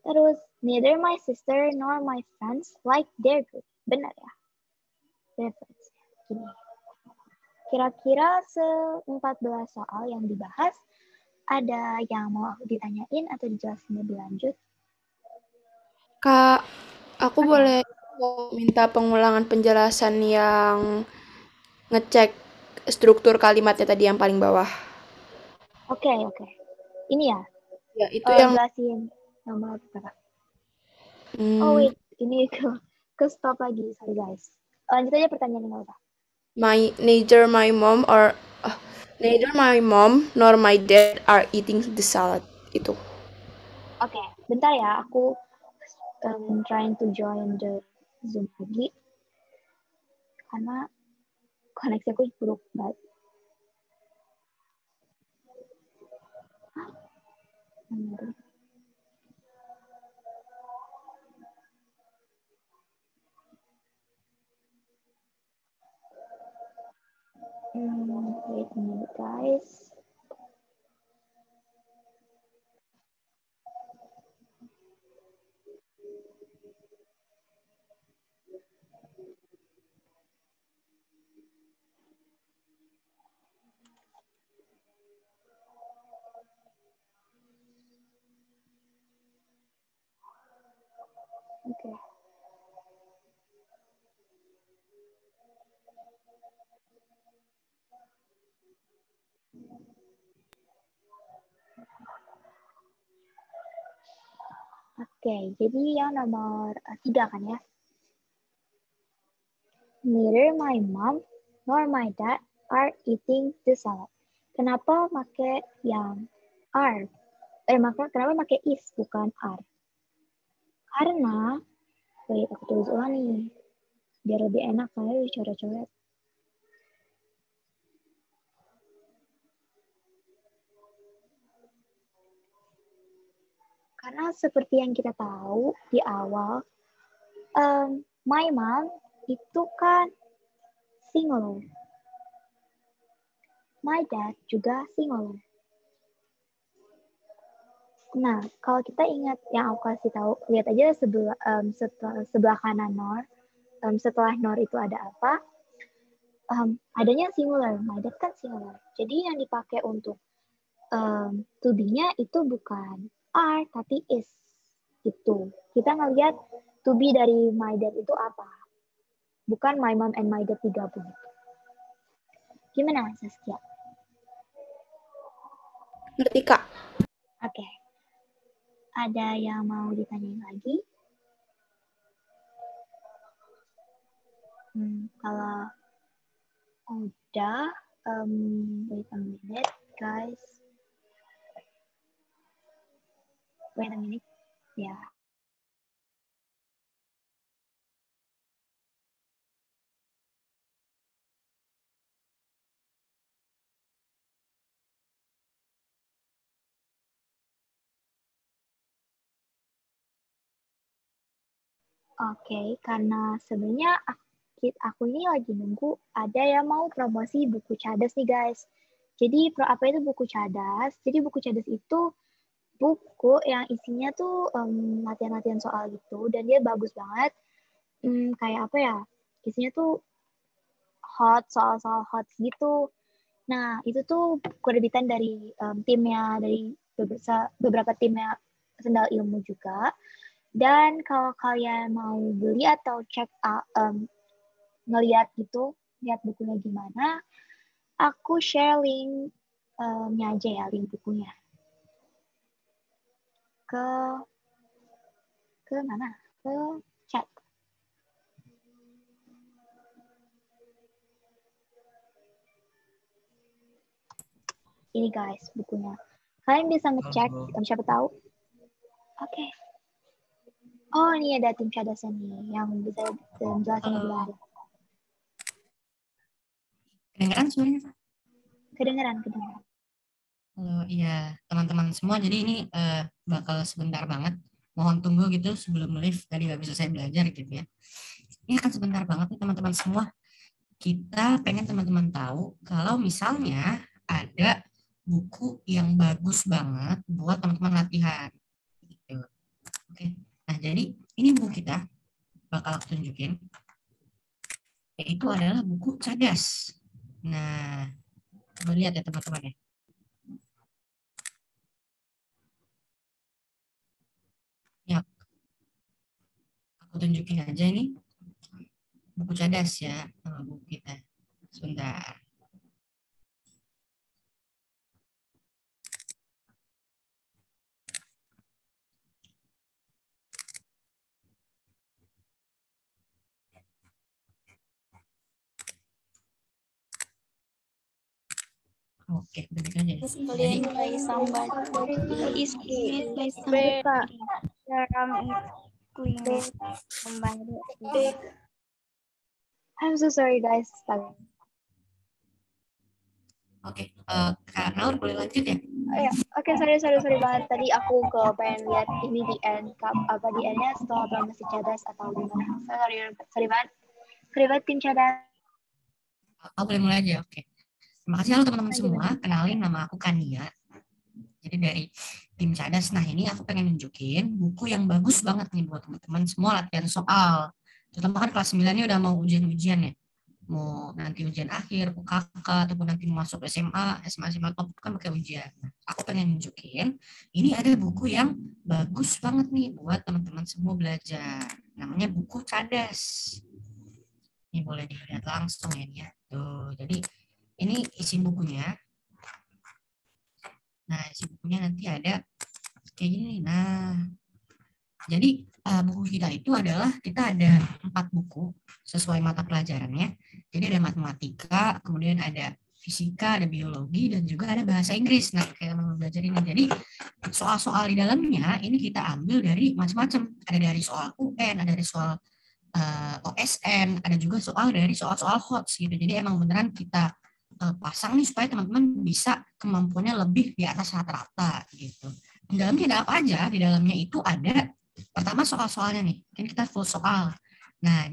Terus, neither my sister nor my friends like their group. Benar ya? Reference. Gini. Kira-kira 14 soal yang dibahas, ada yang mau ditanyain atau dijelasin lebih lanjut? Kak, aku boleh minta pengulangan penjelasan yang ngecek struktur kalimatnya tadi yang paling bawah. Oke. Ini ya? Ya, itu yang jelasin nomor berapa? Oh wait, ini ke stop lagi, sorry guys. Lanjut aja pertanyaan yang apa? Neither my mom nor my dad are eating the salad. Itu. Oke, bentar ya, aku trying to join the Zoom lagi karena koneksi aku buruk banget. Wait a minute, guys. Okay. Oke, jadi yang nomor 3 kan ya. Neither my mom nor my dad are eating the salad. Kenapa pakai yang are? Kenapa pakai is bukan are? Karena Wait, aku tulis ulang nih. Biar lebih enak kalian dicoret-coret. Karena seperti yang kita tahu di awal, my mom itu kan singular. My dad juga singular. Nah, kalau kita ingat yang aku kasih tahu, lihat aja sebelah kanan nor. Setelah nor itu ada apa? Adanya singular. My dad kan singular. Jadi yang dipakai untuk to be-nya itu bukan are, tapi is. Gitu. Kita ngelihat to be dari my dad itu apa? Bukan my mom and my dad digabung. Gimana, Saskia? Ngerti, Kak. Oke. Ada yang mau ditanyain lagi? Kalau udah, wait a minute, guys. Wait a minute, ya. Oke, karena sebenarnya aku ini lagi nunggu ada yang mau promosi buku cadas nih guys. Jadi apa itu buku cadas? Jadi buku cadas itu buku yang isinya tuh latihan-latihan soal gitu dan dia bagus banget. Kayak apa ya? Isinya tuh soal-soal hot gitu. Nah itu tuh penerbitan dari timnya dari beberapa timnya Sendal Ilmu juga. Dan kalau kalian mau beli atau check out, ngeliat gitu, lihat bukunya gimana, aku share link-nya aja ya, link bukunya. Ke mana? Ke chat. Ini guys, bukunya. Kalian bisa ngecek, siapa tahu. Oke. Oh, ini ada tim cadasnya nih, yang bisa jelasin lebih lanjut. Kedengeran suaranya, Pak? Kedengeran. Halo, iya teman-teman semua. Jadi ini bakal sebentar banget. Mohon tunggu gitu sebelum live. Tadi nggak bisa saya belajar gitu ya. Ini akan sebentar banget nih teman-teman semua. Kita pengen teman-teman tahu kalau misalnya ada buku yang bagus banget buat teman-teman latihan. Gitu. Oke. Nah, jadi ini buku kita bakal aku tunjukin. Yaitu adalah buku Cadas. Nah, coba lihat ya teman-teman ya. Ya, aku tunjukin aja ini buku Cadas ya, buku kita. Sebentar. Oke, begitu aja. Jadi, I'm so sorry guys. Oke, Kak Naur boleh lanjut ya? Ya, oke, sorry banget. Tadi aku pengen lihat ini di end, di endnya setelah promosi cadas atau gimana. Sorry banget tim cadas. Aku boleh mulai aja, oke. Terima kasih halo teman-teman semua. Kenalin, nama aku Kania. Jadi dari tim Cadas. Nah ini aku pengen nunjukin buku yang bagus banget nih buat teman-teman semua latihan soal. Terutama kan kelas 9 ini udah mau ujian-ujian ya. Mau nanti ujian akhir, UKK, ataupun nanti mau masuk SMA top kan pakai ujian. Nah, aku pengen nunjukin, ini ada buku yang bagus banget nih buat teman-teman semua belajar. Namanya buku Cadas. Ini boleh dilihat langsung ya. Tuh, jadi ini isi bukunya. Nah, isi bukunya nanti ada kayak gini. Nah, jadi buku kita itu adalah, kita ada 4 buku sesuai mata pelajarannya. Jadi ada matematika, kemudian ada fisika, ada biologi, dan juga ada bahasa Inggris. Nah, kayak teman-teman belajar ini. Jadi, soal-soal di dalamnya ini kita ambil dari macam-macam. Ada dari soal UN, ada dari soal OSN, ada juga dari soal-soal HOTS gitu. Jadi, emang beneran kita pasang nih supaya teman-teman bisa kemampuannya lebih di atas rata-rata gitu. Di dalamnya ada apa aja? Di dalamnya itu ada pertama soal-soalnya nih. Kan kita full soal. Nah,